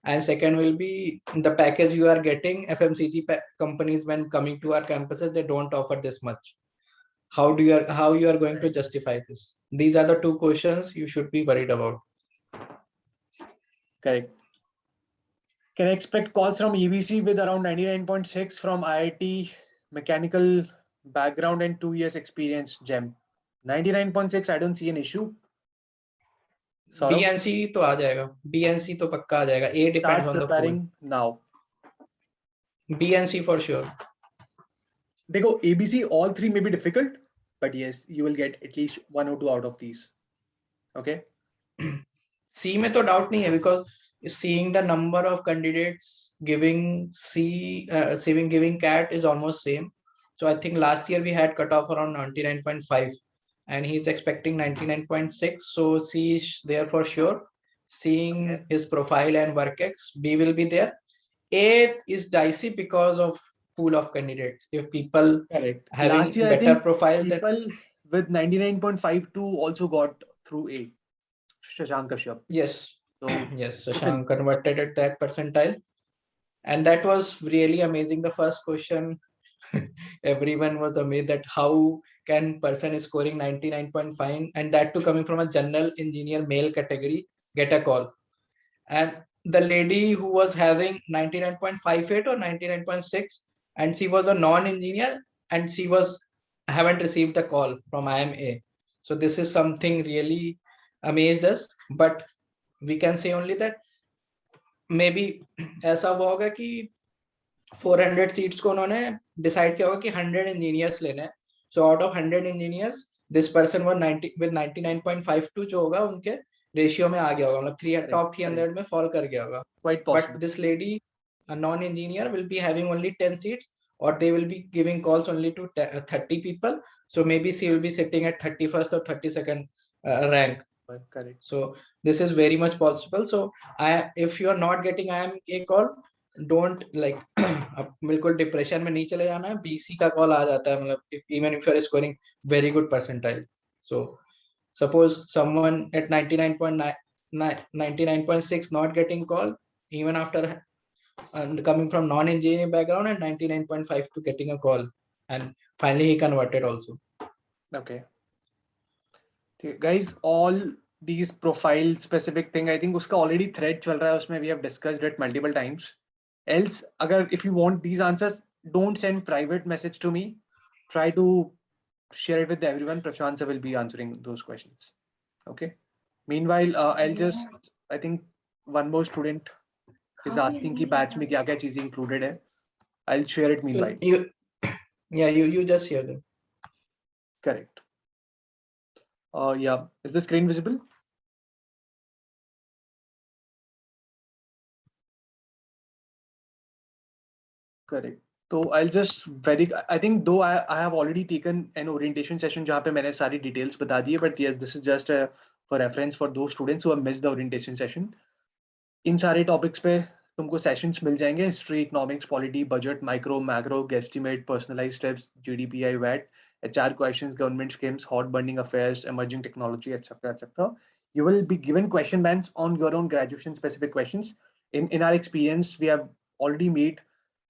and second will be the package you are getting. FMCG companies, when coming to our campuses, they don't offer this much. How you are going to justify this? These are the two questions you should be worried about. Correct. Can I expect calls from EBC with around 99.6 from IIT mechanical background and 2 years experience? GEM 99.6. I don't see an issue. Saurabh? BNC तो आ जाएगा, BNC तो पक्का आ जाएगा. A depends Start on the pool. preparing now. BNC for sure. देखो, ABC, all three may be difficult, but yes, you will get at least 1 or 2 out of these. Okay. C में तो doubt नहीं है, because seeing the number of candidates giving giving CAT is almost same. So I think last year we had cut off around 99.5 and he's expecting 99.6. So C is there for sure. Seeing his profile and work ex, B will be there. A is dicey because of pool of candidates. If people Correct. having Last year, better I think profile, people with 99.52 also got through A. Shashank Kashyap. yes. So Yes, Shashank converted at that percentile. And that was really amazing. The first question, everyone was amazed that how can person scoring 99.5 and that too coming from a general engineer male category get a call. And the lady who was having 99.58 or 99.6 and she was a non-engineer and she haven't received the call from IIMA. So this is something really amazed us. But we can say only that maybe ऐसा हुआ होगा कि 400 seats को उन्होंने decide किया होगा कि 100 engineers लेने हैं. So out of 100 engineers this person वो 90 विद 99.52 जो होगा उनके रेशियो में आ गया होगा, मतलब टॉप 300 में फॉल कर गया होगा. But this lady a non-engineer will be having only 10 seats or they will be giving calls only to 30 people. So maybe she will be sitting at 31st or 32nd rank. Correct. So this is very much possible. So if you are not getting IIM call, don't like बिल्कुल depression में नहीं चले जाना है. BC का call आ जाता है, मतलब even if you are scoring very good percentile. So suppose someone at 99.6 not getting call even after coming from non-engineering background and 99.5 to getting a call, and finally he converted also. Okay. Guys, all these profile specific thing, I think uska already thread chal raha hai, usme we have discussed it multiple times. Else, if you want these answers, don't send private message to me. Try to share it with everyone. Prashant sir will be answering those questions. Okay. Meanwhile, I think one more student is asking ki batch mein kya kya cheeze included hai. I'll share it meanwhile. You just share them. Correct. Yeah. Is the screen visible? Correct. So I'll just I think though I have already taken an orientation session जहाँ पे मैंने सारी details बता दी है, but yes, this is just for reference for those students who have missed the orientation session. इन सारे topics पे तुमको sessions मिल जाएंगे: history, economics, polity, budget, micro, macro, guesstimate, personalized steps, GDPI, VAT, HR questions, government schemes, hot burning affairs, emerging technology, etc., etc. You will be given question banks on your own graduation specific questions. In our experience, we have already made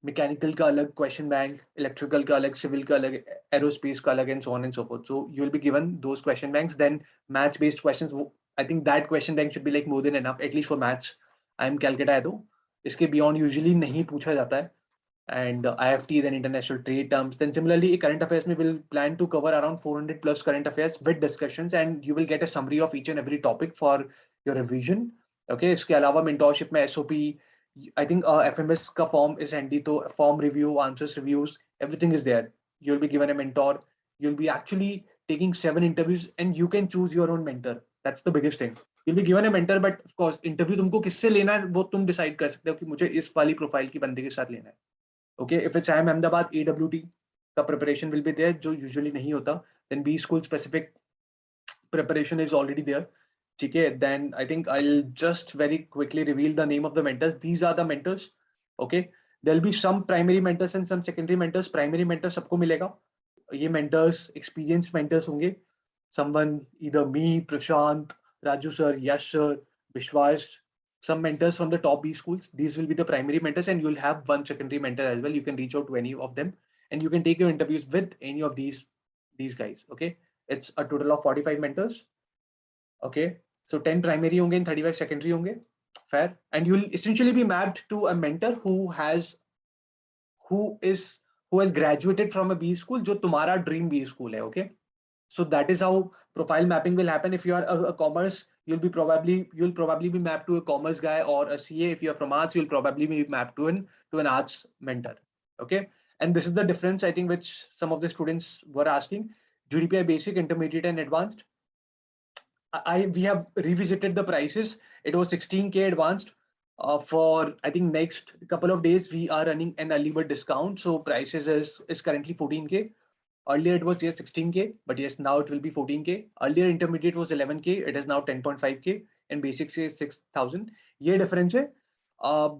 mechanical का अलग question bank, electrical का अलग, civil का अलग, aerospace का अलग, and so on and so forth. So you will be given those question banks. Then maths based questions, I think that question bank should be like more than enough, at least for maths. IIM Calcutta है तो इसके beyond usually नहीं पूछा जाता है. And IFT, then international trade terms. Then similarly, current affairs we will plan to cover around 400 plus current affairs with discussions, and you will get a summary of each and every topic for your revision. Okay, इसके अलावा mentorship में SOP, I think FMS का form is handy, तो form review, answers reviews, everything is there. You'll be given a mentor. You'll be actually taking 7 interviews, and you can choose your own mentor. That's the biggest thing. You'll be given a mentor, but of course, interview तुमको किससे लेना है वो तुम decide कर सकते हो कि मुझे इस वाली profile की बंदे के साथ लेना है. Okay, if it's IIM Ahmedabad, AWT, the preparation will be there, जो usually नहीं होता. Then B school specific preparation is already there. Okay, then I think I'll just very quickly reveal the name of the mentors. These are the mentors. Okay, there'll be some primary mentors and some secondary mentors. Primary mentors सबको मिलेगा. ये mentors experienced mentors होंगे. Someone either me, Prashant, Raju sir, Yash sir, Vishwas, some mentors from the top B schools. These will be the primary mentors, and you'll have one secondary mentor as well. You can reach out to any of them, and you can take your interviews with any of these guys. Okay, it's a total of 45 mentors. Okay, so 10 primary होंगे and 35 secondary होंगे. Fair. And you'll essentially be mapped to a mentor who has graduated from a B school, जो तुम्हारा dream B school है. Okay, so that is how profile mapping will happen. If you are a commerce, you'll probably be mapped to a commerce guy, or a CA. If you're from arts, you'll probably be mapped to an arts mentor. Okay, and this is the difference, I think, which some of the students were asking. GDPI basic, intermediate, and advanced. We have revisited the prices. It was 16K advanced. For I think next couple of days we are running an early bird discount, so prices is currently 14K. Earlier it was 16K, but yes, now it will be 14K. Earlier intermediate was 11K, it is now 10.5K, and basic is 6,000. Ye difference hai.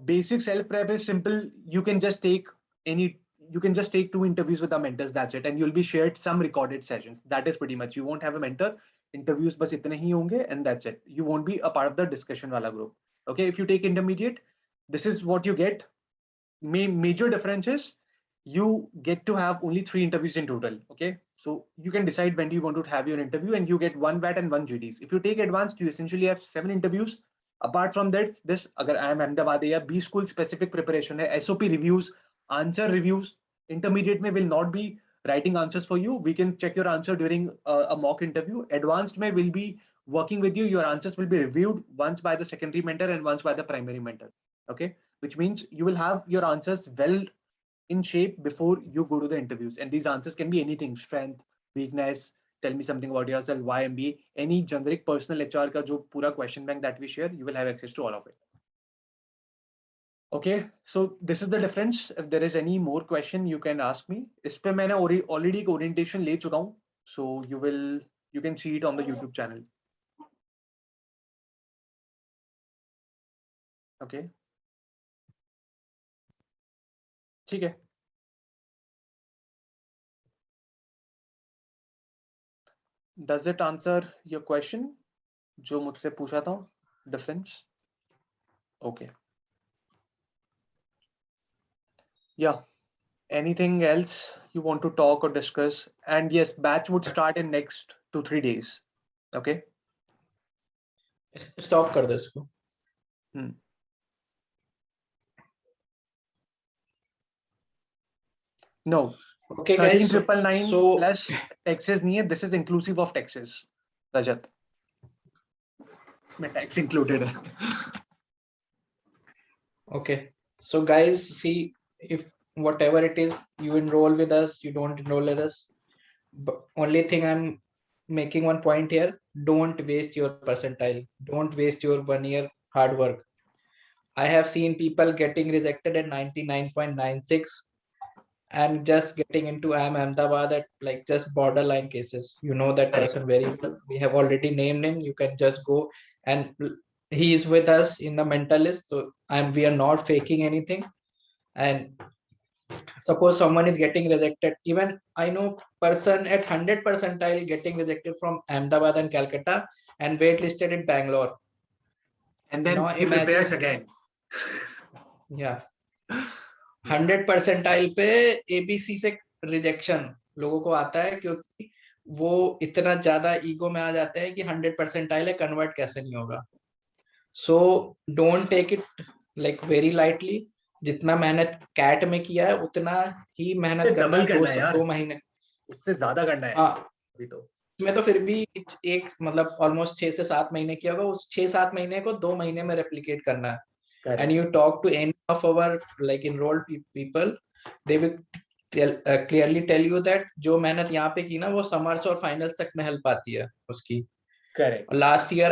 Basic self prep is simple. You can just take 2 interviews with the mentors. That's it, and you'll be shared some recorded sessions. That is pretty much. You won't have a mentor. Interviews बस इतने ही होंगे, and that's it. You won't be a part of the discussion wala group. Okay, if you take intermediate, this is what you get. Major difference is you get to have only 3 interviews in total. Okay, so you can decide when do you want to have your interview, and you get 1 VAT and 1 GDs. If you take advanced, you essentially have 7 interviews. Apart from that, this agar I am Ahmedabad या B school specific preparation है, SOP reviews, answer reviews. Intermediate में will not be writing answers for you. We can check your answer during a mock interview. Advanced may will be working with you. Your answers will be reviewed once by the secondary mentor and once by the primary mentor. Okay, which means you will have your answers well in shape before you go to the interviews. And these answers can be anything: strength, weakness, tell me something about yourself, why MBA, any generic personal HR ka jo pura question bank that we share, you will have access to all of it. Okay, so this is the difference. If there is any more question, you can ask me. इस पे मैंने already orientation ले चुका हूँ, so you can see it on the YouTube channel. Okay. ठीक है. Does it answer your question? जो मुझसे पूछा था, difference? Okay. Yeah. Anything else you want to talk or discuss? And yes, batch would start in next 2-3 days. Okay. Stop कर दो इसको. No. Okay, guys. 13,999 So plus taxes नहीं है. This is inclusive of taxes. Rajat. इसमें tax included है. Okay. So guys, see, if whatever it is, you enroll with us, you don't enroll with us. But only thing I'm making one point here: don't waste your percentile. Don't waste your 1 year hard work. I have seen people getting rejected at 99.96 and just getting into IIM Ahmedabad at like just borderline cases. You know that person very well. We have already named him. You can just go, and he is with us in the mentor list. So we are not faking anything. And suppose someone is getting rejected, even I know person at 100 percentile getting rejected from Ahmedabad and Calcutta and waitlisted in Bangalore. And then now he prepares again. Yeah. 100 percentile पे ABC से rejection लोगों को आता है, क्योंकि वो इतना ज्यादा ईगो में आ जाते हैं कि 100 परसेंटाइल है, कन्वर्ट कैसे नहीं होगा. So don't take it like very lightly. जितना मेहनत कैट में किया है उतना ही मेहनत करना. 2 महीने उससे ज्यादा करना है. हाँ, मैं तो फिर भी एक मतलब ऑलमोस्ट 6 से 7 महीने किया होगा. उस 6-7 महीने को 2 महीने में रेप्लिकेट करना है. And you talk to any of our like enrolled people, they will clearly tell you that जो मेहनत यहाँ पे की ना, वो समर्स और फाइनल्स तक में हेल्प आती है उसकी. Correct. लास्ट ईयर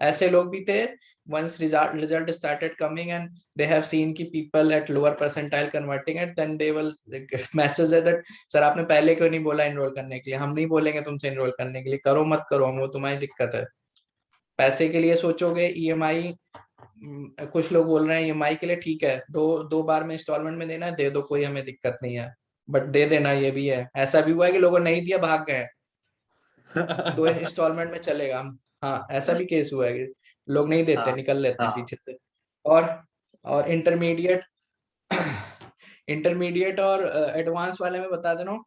ऐसे लोग भी थे, once result started coming and they have seen कि people at lower percentile converting it, then they will message that sir आपने पहले क्यों नहीं बोला enroll करने के लिए, हम नहीं बोलेंगे तुमसे enroll करने के लिए, करो मत करो, वो तुम्हारी दिक्कत है। पैसे के लिए सोचोगे, EMI, कुछ लोग बोल रहे हैं EMI के लिए ठीक है, दो बार में इंस्टॉलमेंट में देना है, दे दो, कोई हमें दिक्कत नहीं है, बट दे देना ये भी है। ऐसा भी हुआ है कि लोगों ने नहीं दिया, भाग गए, 2 इंस्टॉलमेंट में चलेगा। हाँ, ऐसा भी केस हुआ है कि लोग नहीं देते, हाँ, निकल लेते हैं हाँ। पीछे से। और इंटरमीडिएट इंटरमीडिएट और एडवांस वाले में बता दे रहा हूँ,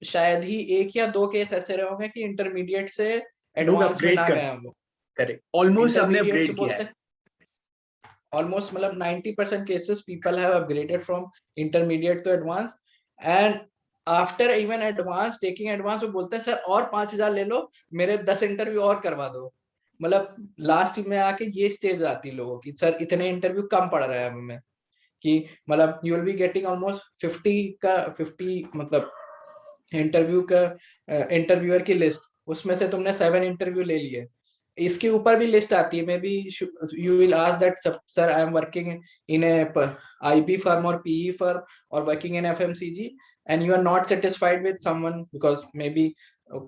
शायद ही 1 या 2 केस ऐसे रहे होंगे कि इंटरमीडिएट से लोग एडवांस में अपग्रेड ना कर, गए वो। करेक्ट, ऑलमोस्ट सबने इंटरमीडिएट से अपग्रेड किया बोलते है। ऑलमोस्ट, मतलब 90% cases people have upgraded from intermediate to advance, and after even advance, taking advance, वो बोलते हैं सर और 5,000 ले लो, मेरे 10 इंटरव्यू और करवा दो। मतलब लास्ट में आके ये स्टेज आती है लोगों की, सर इतने इंटरव्यू कम पड़ रहा है हमें, कि मतलब you will be getting almost 50 मतलब इंटरव्यू का, इंटरव्यूअर की लिस्ट, उसमें से तुमने 7 इंटरव्यू ले लिए। इसके ऊपर भी लिस्ट आती है, may be you will ask that sir I am working in A IB firm or PE firm or working in FMCG and you are not satisfied with someone because maybe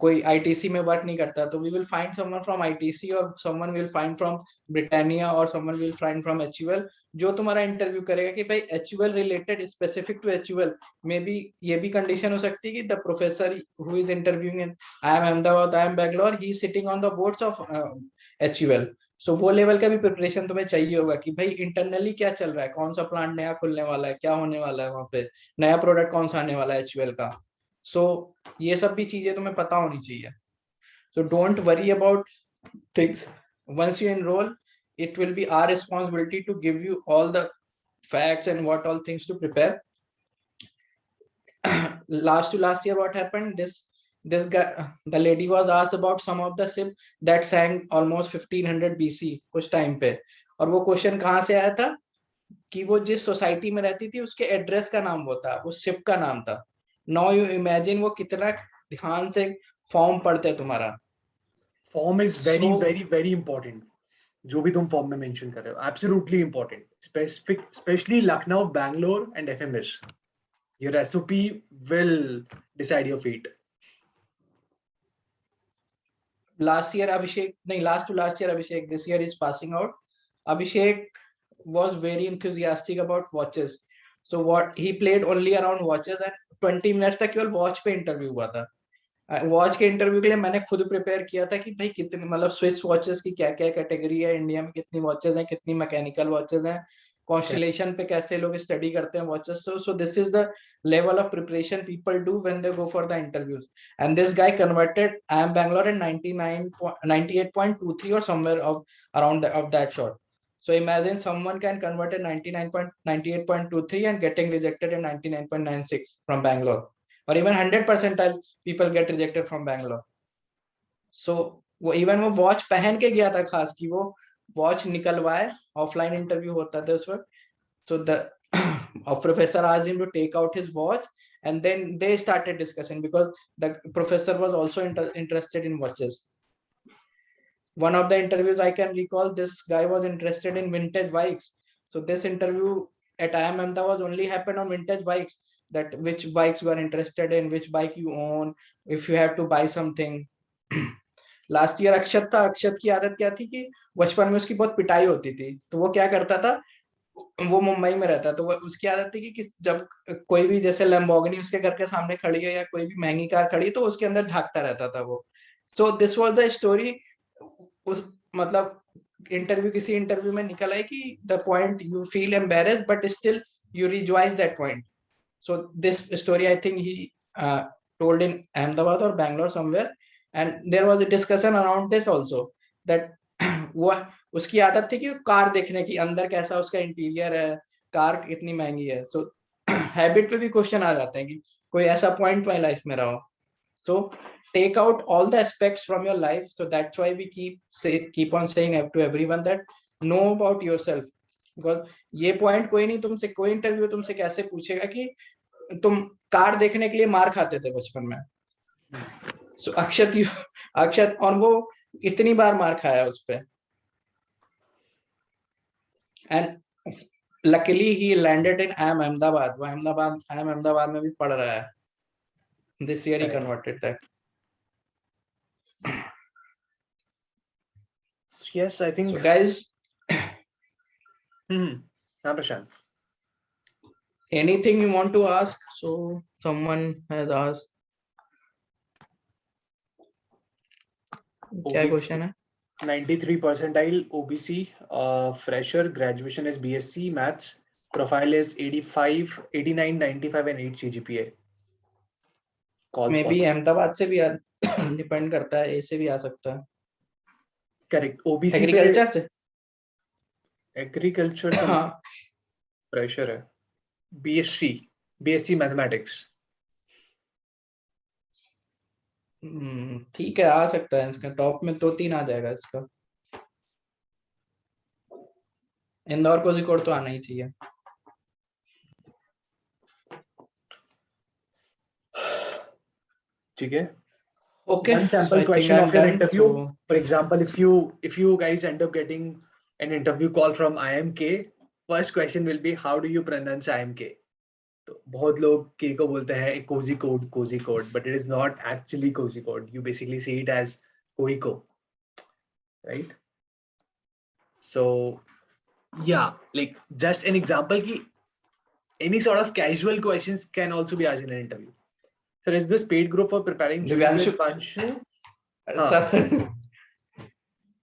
कोई ITC में work नहीं करता, तो we will find someone from ITC और someone will find from Britannia और someone will find from HUL, जो तुम्हारा interview करेगा कि भाई HUL related specific to HUL। May be ये भी कंडीशन हो सकती है कि the professor who is interviewing in IIM Ahmedabad, IIM Bangalore, he is sitting on the boards of HUL। So वो लेवल का भी प्रिपरेशन तुम्हें चाहिए होगा कि भाई इंटरनली क्या चल रहा है, कौन सा प्लांट नया खुलने वाला है, क्या होने वाला है वहां पे, नया प्रोडक्ट कौन सा आने वाला है HUL का। सो ये सब भी चीजें तुम्हें पता होनी चाहिए। So don't worry about things, once you enroll it will be our responsibility to give you all the facts and what all things to prepare. last year what happened, this guy, the lady was asked about some of the ship that sank almost 1500 BC कुछ time पे, और वो question कहाँ से आया था कि वो जिस सोसाइटी में रहती थी उसके एड्रेस का नाम वो था, उस शिप का नाम था। नाउ यू इमेजिन वो कितना ध्यान से फॉर्म पढ़ते तुम्हारा। Form is very So- very very important, जो भी तुम फॉर्म में मेंशन कर रहे हो, absolutely important, specially Lucknow, Bangalore and FMS। Your SOP will decide your fate. last year Abhishek, no, last to last year Abhishek, this year is passing out. Abhishek was very enthusiastic about watches, so what he played only around watches and 20 minutes तक केवल watch पे interview हुआ था। Watch के interview के लिए मैंने खुद प्रिपेयर किया था कि भाई कितने, मतलब स्विस वॉचेस की क्या क्या कैटेगरी है, इंडिया में कितनी वॉचेस हैं, कितनी मैकेनिकल वॉचेस हैं, कॉन्स्टलेशन पे कैसे लोग स्टडी करते हैं watches. So this is the level of preparation people do when they go for the interviews, and this guy converted IIM Bangalore in 98.23 or somewhere of around of that short. So imagine someone can convert at 98.23 and getting rejected in 99.96 from Bangalore, or even 100 percentile people get rejected from Bangalore. So वो even वो watch पहन के गया था, खास की वो watch निकलवाए, ऑफलाइन इंटरव्यू होता था उस वक्त। So the professor asked him to take out his watch, and then they started discussing because the professor was also interested in watches. One of the interviews I can recall, this guy was interested in vintage bikes. So this interview at IIM Ahmedabad only happened on vintage bikes, that which bikes you are interested in, which bike you own, if you have to buy something. Last year Akshat था, अक्षत की आदत क्या थी कि बचपन में उसकी बहुत पिटाई होती थी, तो वो क्या करता था, वो मुंबई में रहता, तो वो उसकी आदत थी कि जब कोई भी जैसे लैम्बोर्गिनी उसके घर के सामने खड़ी है या कोई भी महंगी कार खड़ी, तो उसके अंदर झांकता रहता था वो। So this was the story. उस मतलब इंटरव्यू, किसी इंटरव्यू में निकल आई कि the point you feel embarrassed but still you rejoice that point. So this story I think he told in Ahmedabad और Bangalore somewhere, and there was a discussion around this also, that वो उसकी आदत थी कि कार देखने की, अंदर कैसा उसका इंटीरियर है, कार कितनी महंगी है। सो हैबिट पे भी क्वेश्चन आ जाते हैं कि कोई ऐसा पॉइंट तुम्हारी लाइफ में रहा हो। So take out all the aspects from your life, so that's why we keep on saying to everyone that know about yourself, because ये पॉइंट कोई नहीं तुमसे, कोई इंटरव्यू तुमसे कैसे पूछेगा कि तुम कार देखने के लिए मार खाते थे बचपन में। सो अक्षत और वो इतनी बार मार खाया उस पे, and luckily he landed in IIM Ahmedabad, वो IIM अहमदाबाद में भी पढ़ रहा है, this year he Correct. Converted that. Yes, I think. So guys, हाँ प्रशांत. anything you want to ask? So someone has asked. क्या OBC. क्वेश्चन है? 93 percentile OBC, fresher, graduation is BSc, maths, profile is 85, 89, 95 and 8 GPA. May be Ahmedabad से भी depend करता है, ए से भी आ सकता है. करेक्ट. OBC एग्रीकल्चर से, एग्रीकल्चर तो हाँ प्रेशर है. BSc mathematics. ठीक है, आ सकता है. इसका टॉप में 2-3 आ जाएगा इसका. इंदौर कोझिकोड तो आना ही चाहिए. ठीक है. Okay, One so sample I think question I'm of your done. interview. So, For example, if you guys end up getting an interview call from IMK, first question will be how do you pronounce IMK? तो बहुत लोग K को बोलते हैं cozy code, but it is not actually cozy code. You basically see it as Koiko, right? So yeah, like just an example ki any sort of casual questions can also be asked in an interview. So is this paid group for preparing Divyanshu, with Panshu? Sir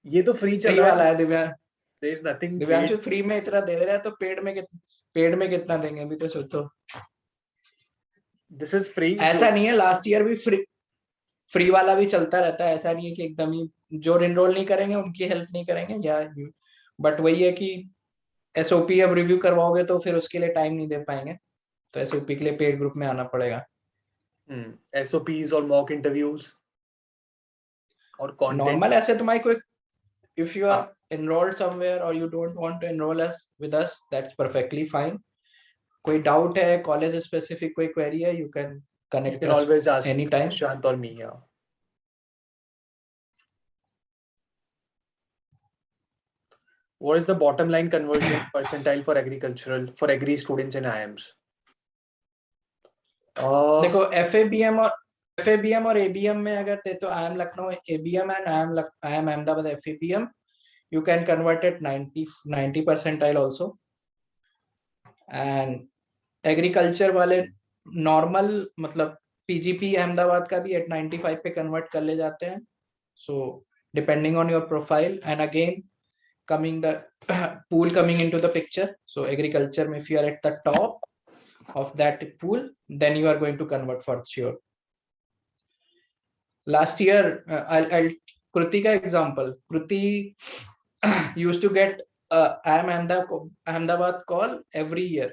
ये तो free चल free रहा वाला है. है. There is nothing Divyanshu paid. Free में इतना दे रहा है तो पेड में कितना देंगे अभी तो सोचो. This is free. ऐसा नहीं है, लास्ट ईयर भी फ्री वाला भी चलता रहता है. ऐसा नहीं है कि एकदम ही जो एनरोल नहीं करेंगे उनकी हेल्प नहीं करेंगे या, बट वही है कि एसओपी अब रिव्यू करवाओगे तो फिर उसके लिए टाइम नहीं दे पाएंगे, तो एसओपी के लिए पेड ग्रुप में आना पड़ेगा. SOPs और mock interviews और content. नॉर्मल ऐसे तुम्हारी कोई, if you are enrolled somewhere or you don't want to enroll us with us, that's perfectly fine. कोई डाउट है, कॉलेज स्पेसिफिक कोई क्वेरी है, you can You connect can us always ask anytime. Shant or me. Yeah. What is the bottom line conversion percentile for agri students in IIMs? देखो FABM और ABM में अगर थे तो IIM Lucknow ABM and IIM Ahmedabad FABM, you can convert it 90 percentile also. And agriculture वाले normal मतलब PGP Ahmedabad का भी 95 पे कन्वर्ट कर ले जाते हैं. So depending on your profile and again coming the pool coming into the picture. So agriculture, if you are at the top of that pool, then you are going to convert for sure. Last year, I'll Kruti ka example. Kruti used to get IIM Ahmedabad call every year,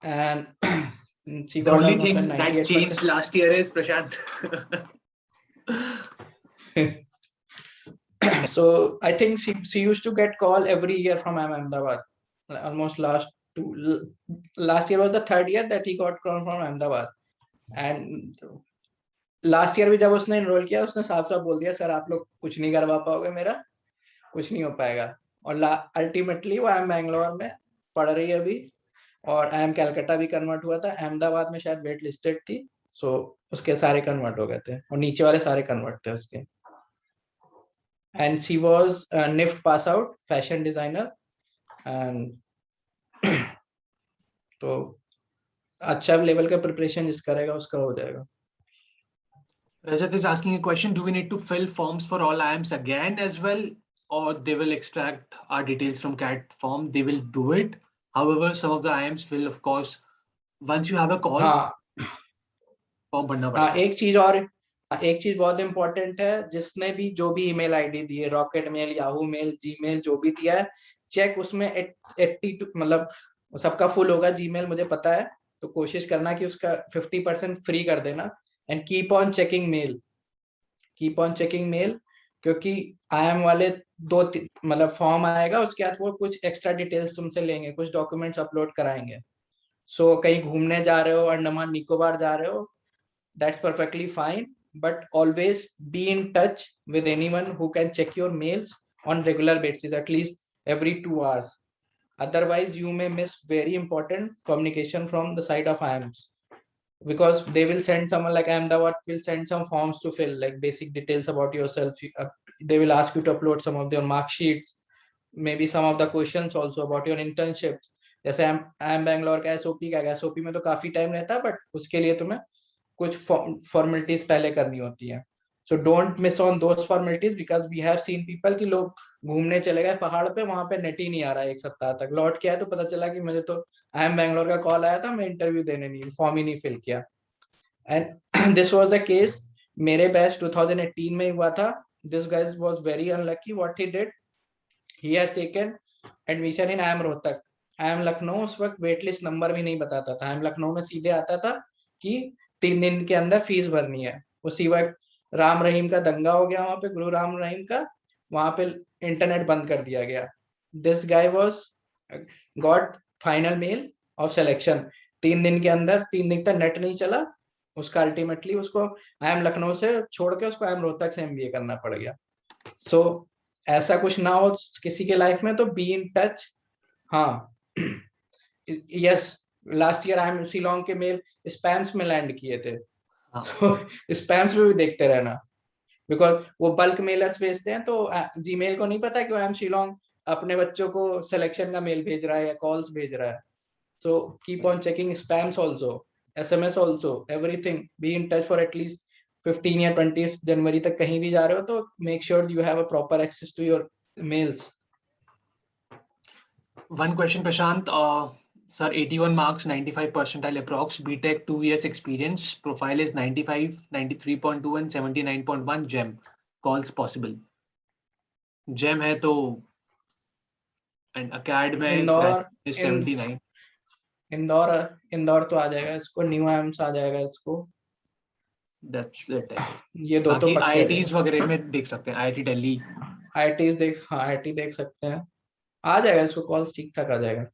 and she The got only almost thing like that 98%. changed last year is Prashant. So I think she used to get call every year from IIM Ahmedabad. Almost last year was the third year that he got call from Ahmedabad. And last year भी जब उसने enrol किया उसने साफ साफ बोल दिया sir आप लोग कुछ नहीं करवा पाओगे, मेरा कुछ नहीं हो पाएगा. और अल्टीमेटली वो IIM बैंगलोर में पढ़ रही है अभी, और IIM कैलकटा भी कन्वर्ट हुआ था. अहमदाबाद में शायद वेट लिस्टेड थी, सो उसके सारे कन्वर्ट हो गए थे और नीचे वाले सारे कन्वर्ट थे उसके. And she was NIFT pass out, fashion designer. And तो अच्छा लेवल का प्रिपरेशन जिस करेगा उसका हो जाएगा. Rajat is asking a question. Do we need to fill forms for all IIMs again as well, or they will extract our details from CAT form? They will do it. However, some of the IIMs will, of course, once you have a call, form भरना पड़ेगा. एक चीज बहुत important है, जिसने भी जो भी ईमेल आईडी दी है, rocket mail, Yahoo mail, Gmail, जो भी दिया है, चेक उसमें 82 मतलब सबका फुल होगा जीमेल मुझे पता है, तो कोशिश करना कि उसका 50% फ्री कर देना. And keep on checking mail, क्योंकि IIM वाले दो मतलब फॉर्म आएगा, उसके बाद वो कुछ एक्स्ट्रा डिटेल्स तुमसे लेंगे, कुछ डॉक्यूमेंट्स अपलोड कराएंगे. सो कहीं घूमने जा रहे हो, अंडमान निकोबार जा रहे हो, that's perfectly fine, but always be in touch with anyone who can check your mails on regular basis, at least every 2 hours. Otherwise, you may miss very important communication from the side of IIMs, because they will send someone like Ahmedabad will send some forms to fill, like basic details about yourself. They will ask you to upload some of their mark sheets, maybe some of the questions also about your internships. जैसे I am Bangalore का SOP का SOP में तो काफी time रहता है, but उसके लिए तुम्हें कुछ फॉर्मेलिटीज पहले करनी होती है. So don't miss on those formalities, because we have seen people कि लोग घूमने चले गए पहाड़ पे, वहां पे नेट ही नहीं आ रहा है 1 सप्ताह तक, लौट के आए तो पता चला कि मुझे तो आई एम बैंगलोर का कॉल आया था, मैं इंटरव्यू देने नहीं, फॉर्म ही नहीं फिल किया. And this was the case. मेरे बैच 2018 में हुआ था. This guys was very unlucky. What he did, he has taken admission in IIM Rohtak. IIM Lucknow उस वक्त वेट लिस्ट नंबर भी नहीं बताता था. IIM लखनऊ में सीधे आता था कि 3 दिन के अंदर फीस भरनी है. उसी वक्त राम रहीम का दंगा हो गया वहां पे, गुरु राम रहीम का, वहां पे इंटरनेट बंद कर दिया गया. This guy was got final mail of selection. 3 दिन के अंदर, 3 दिन तक नेट नहीं चला उसका. अल्टीमेटली उसको IIM लखनऊ से छोड़ के उसको IIM रोहतक से MBA करना पड़ गया. सो ऐसा कुछ ना हो किसी के लाइफ में, तो बी इन टच. हाँ, yes, last year I am Shillong के मेल स्पैम्स में लैंड किए थे. स्पैम्स में भी देखते रहना, बिकॉज वो बल्क मेलर्स भेजते हैं, तो जीमेल को नहीं पता कि आई एम शिलोंग अपने बच्चों को सिलेक्शन का मेल भेज रहा है या कॉल्स भेज रहा है. So keep on checking spams also, SMS also, everything. Be in touch for at least 15 या 20 जनवरी तक कहीं भी जा रहे हो, तो make sure you have a proper access to your mails. One question, Prashant. Sir, 81 marks, 95 percentile approx. BTech, 2 years experience. Profile is 95, 93.2 and 79.1. GEM. Calls possible. GEM है तो and acad में इंदौर, is 79. इंदौर तो आ जाएगा इसको. न्यू एम्स आ जाएगा इसको. That's it. ये दो तो बाकी पक्के हैं. IITs वगैरह में देख सकते हैं. IIT दिल्ली. IITs देख, हाँ IIT देख सकते हैं. आ जाएगा इसको कॉल्स ठीक ठाक आ जाएगा.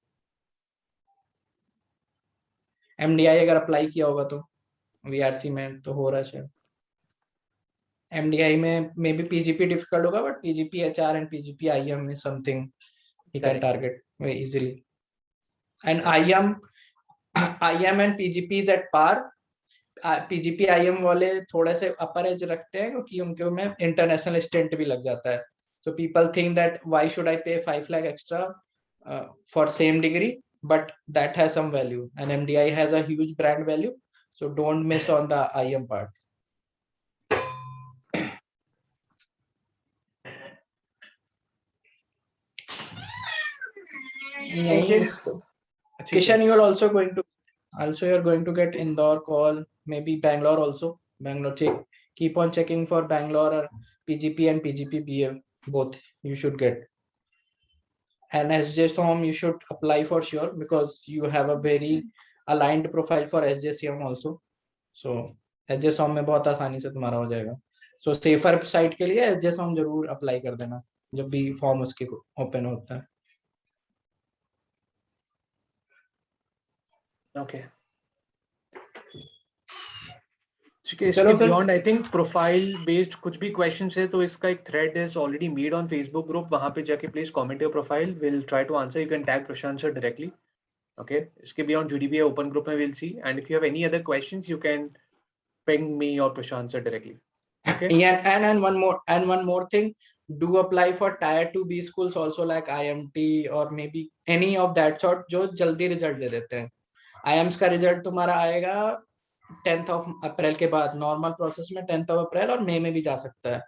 MDI अगर अप्लाई किया होगा तो VRC में तो हो रहा है शायद. MDI में मे बी PGP डिफिकल्ट होगा, but PGP HR and PGP IIM is something he can target very easily. And IIM and PGP is at par. PGP IIM वाले थोड़े से अपर एज रखते हैं, क्योंकि उनके में इंटरनेशनल स्टेंट भी लग जाता है. So people think that why should I pay 5 lakh extra for same degree, but that has some value, and MDI has a huge brand value. So don't miss on the IIM part. Okay. Kishan, you are also going to get Indore call, maybe Bangalore also. Bangalore, keep on checking for Bangalore or PGP and PGP BA, both you should get. And SJSOM you should apply for sure, because you have a very aligned profile for SJSOM also. So SJSOM में बहुत आसानी से तुम्हारा हो जाएगा. So safer side के लिए SJSOM जरूर अप्लाई कर देना जब भी फॉर्म उसके ओपन होता है. Okay. इसके beyond I think profile based कुछ भी questions है तो इसका एक thread is already made on Facebook group. वहाँ पे जाके please comment your profile. We'll try to answer. You can tag Prashant sir directly. Okay. इसके beyond GDPI open group में we'll see. And if you have any other questions, you can ping me or Prashant sir directly. Okay. Yeah, and one more thing. Do apply for tier 2B schools also, like IMT or maybe any of that sort, जो जल्दी result दे देते हैं. IIMs का result तुम्हारा आएगा 10th of April के बाद. Normal process में 10th of April और मई में भी जा सकता है.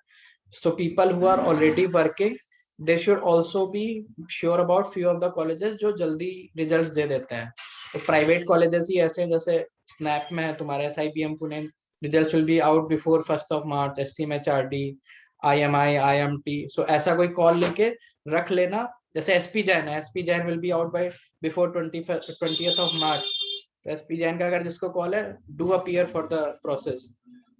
So people who are already working, they should also be sure about few of the colleges जो जल्दी रिजल्ट्स दे देते हैं. तो प्राइवेट कॉलेजेस ही ऐसे, जैसे स्नैप में है तुम्हारा SIBM Pune, results will be out before 1st of March. SCMHRD, IMI, IMT. So ऐसा कोई कॉल लेके रख लेना. जैसे SP Jain है, SP Jain will be out by before 20th of March. तो SP Jain का अगर जिसको कॉल है, do appear for the process,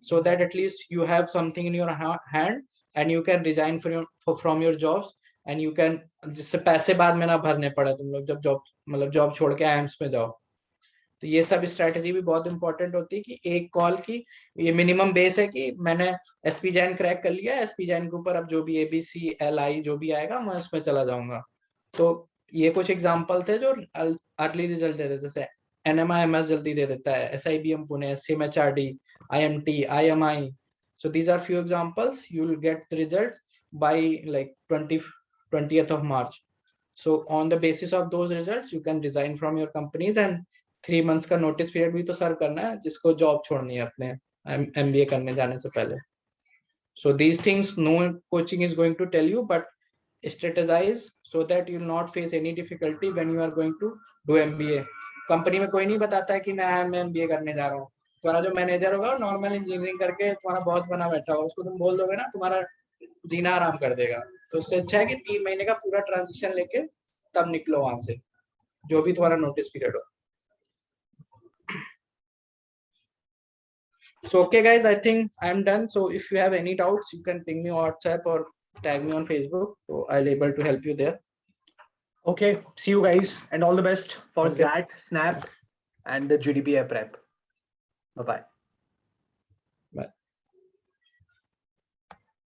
so that at least you have something in your hand and you can resign from your jobs, and you can, जिससे पैसे बाद में ना भरने पड़े तुम लोग जब जॉब छोड़ के IIMs में जाओ. तो ये सब स्ट्रैटेजी भी बहुत इंपॉर्टेंट होती है कि एक कॉल की ये मिनिमम बेस है कि मैंने एसपी जैन क्रैक कर लिया, एसपी जैन के ऊपर अब जो भी एबीसी एलआई जो भी आएगा मैं उसमें चला जाऊंगा। तो ये कुछ एग्जांपल थे जो अर्ली रिजल्ट दे देते, जैसे एनएमआईएमएस जल्दी दे देता है, SIBM Pune, SCMHRD, IMT, IMI. So these are few examples. You will get the results by like 20th of March. So on the basis of those results, you can resign from your companies and 3 months का notice period भी तो सर्व करना है जिसको job छोड़नी है अपने MBA करने जाने से पहले. So these things no coaching is going to tell you, but strategize so that you will not face any difficulty when you are going to do MBA. Company में कोई नहीं बताता है कि मैं MBA करने जा रहा हूँ. तुम्हारा जो मैनेजर होगा नॉर्मल इंजीनियरिंग करके तुम्हारा बॉस बना बैठा होगा, उसको तुम बोल दोगे ना तुम्हारा जीना आराम कर देगा. तो उससे अच्छा है कि 3 महीने का पूरा ट्रांजिशन लेके तब निकलो वहां से, जो भी तुम्हारा नोटिस पीरियड हो. So okay guys, I think I'm done. So if you have any doubts, you can ping me on WhatsApp or tag me on Facebook, so I'll able to help you there. Okay, see you guys and all the best for Okay. ZAT, SNAP and the GDPI prep. Bye-bye.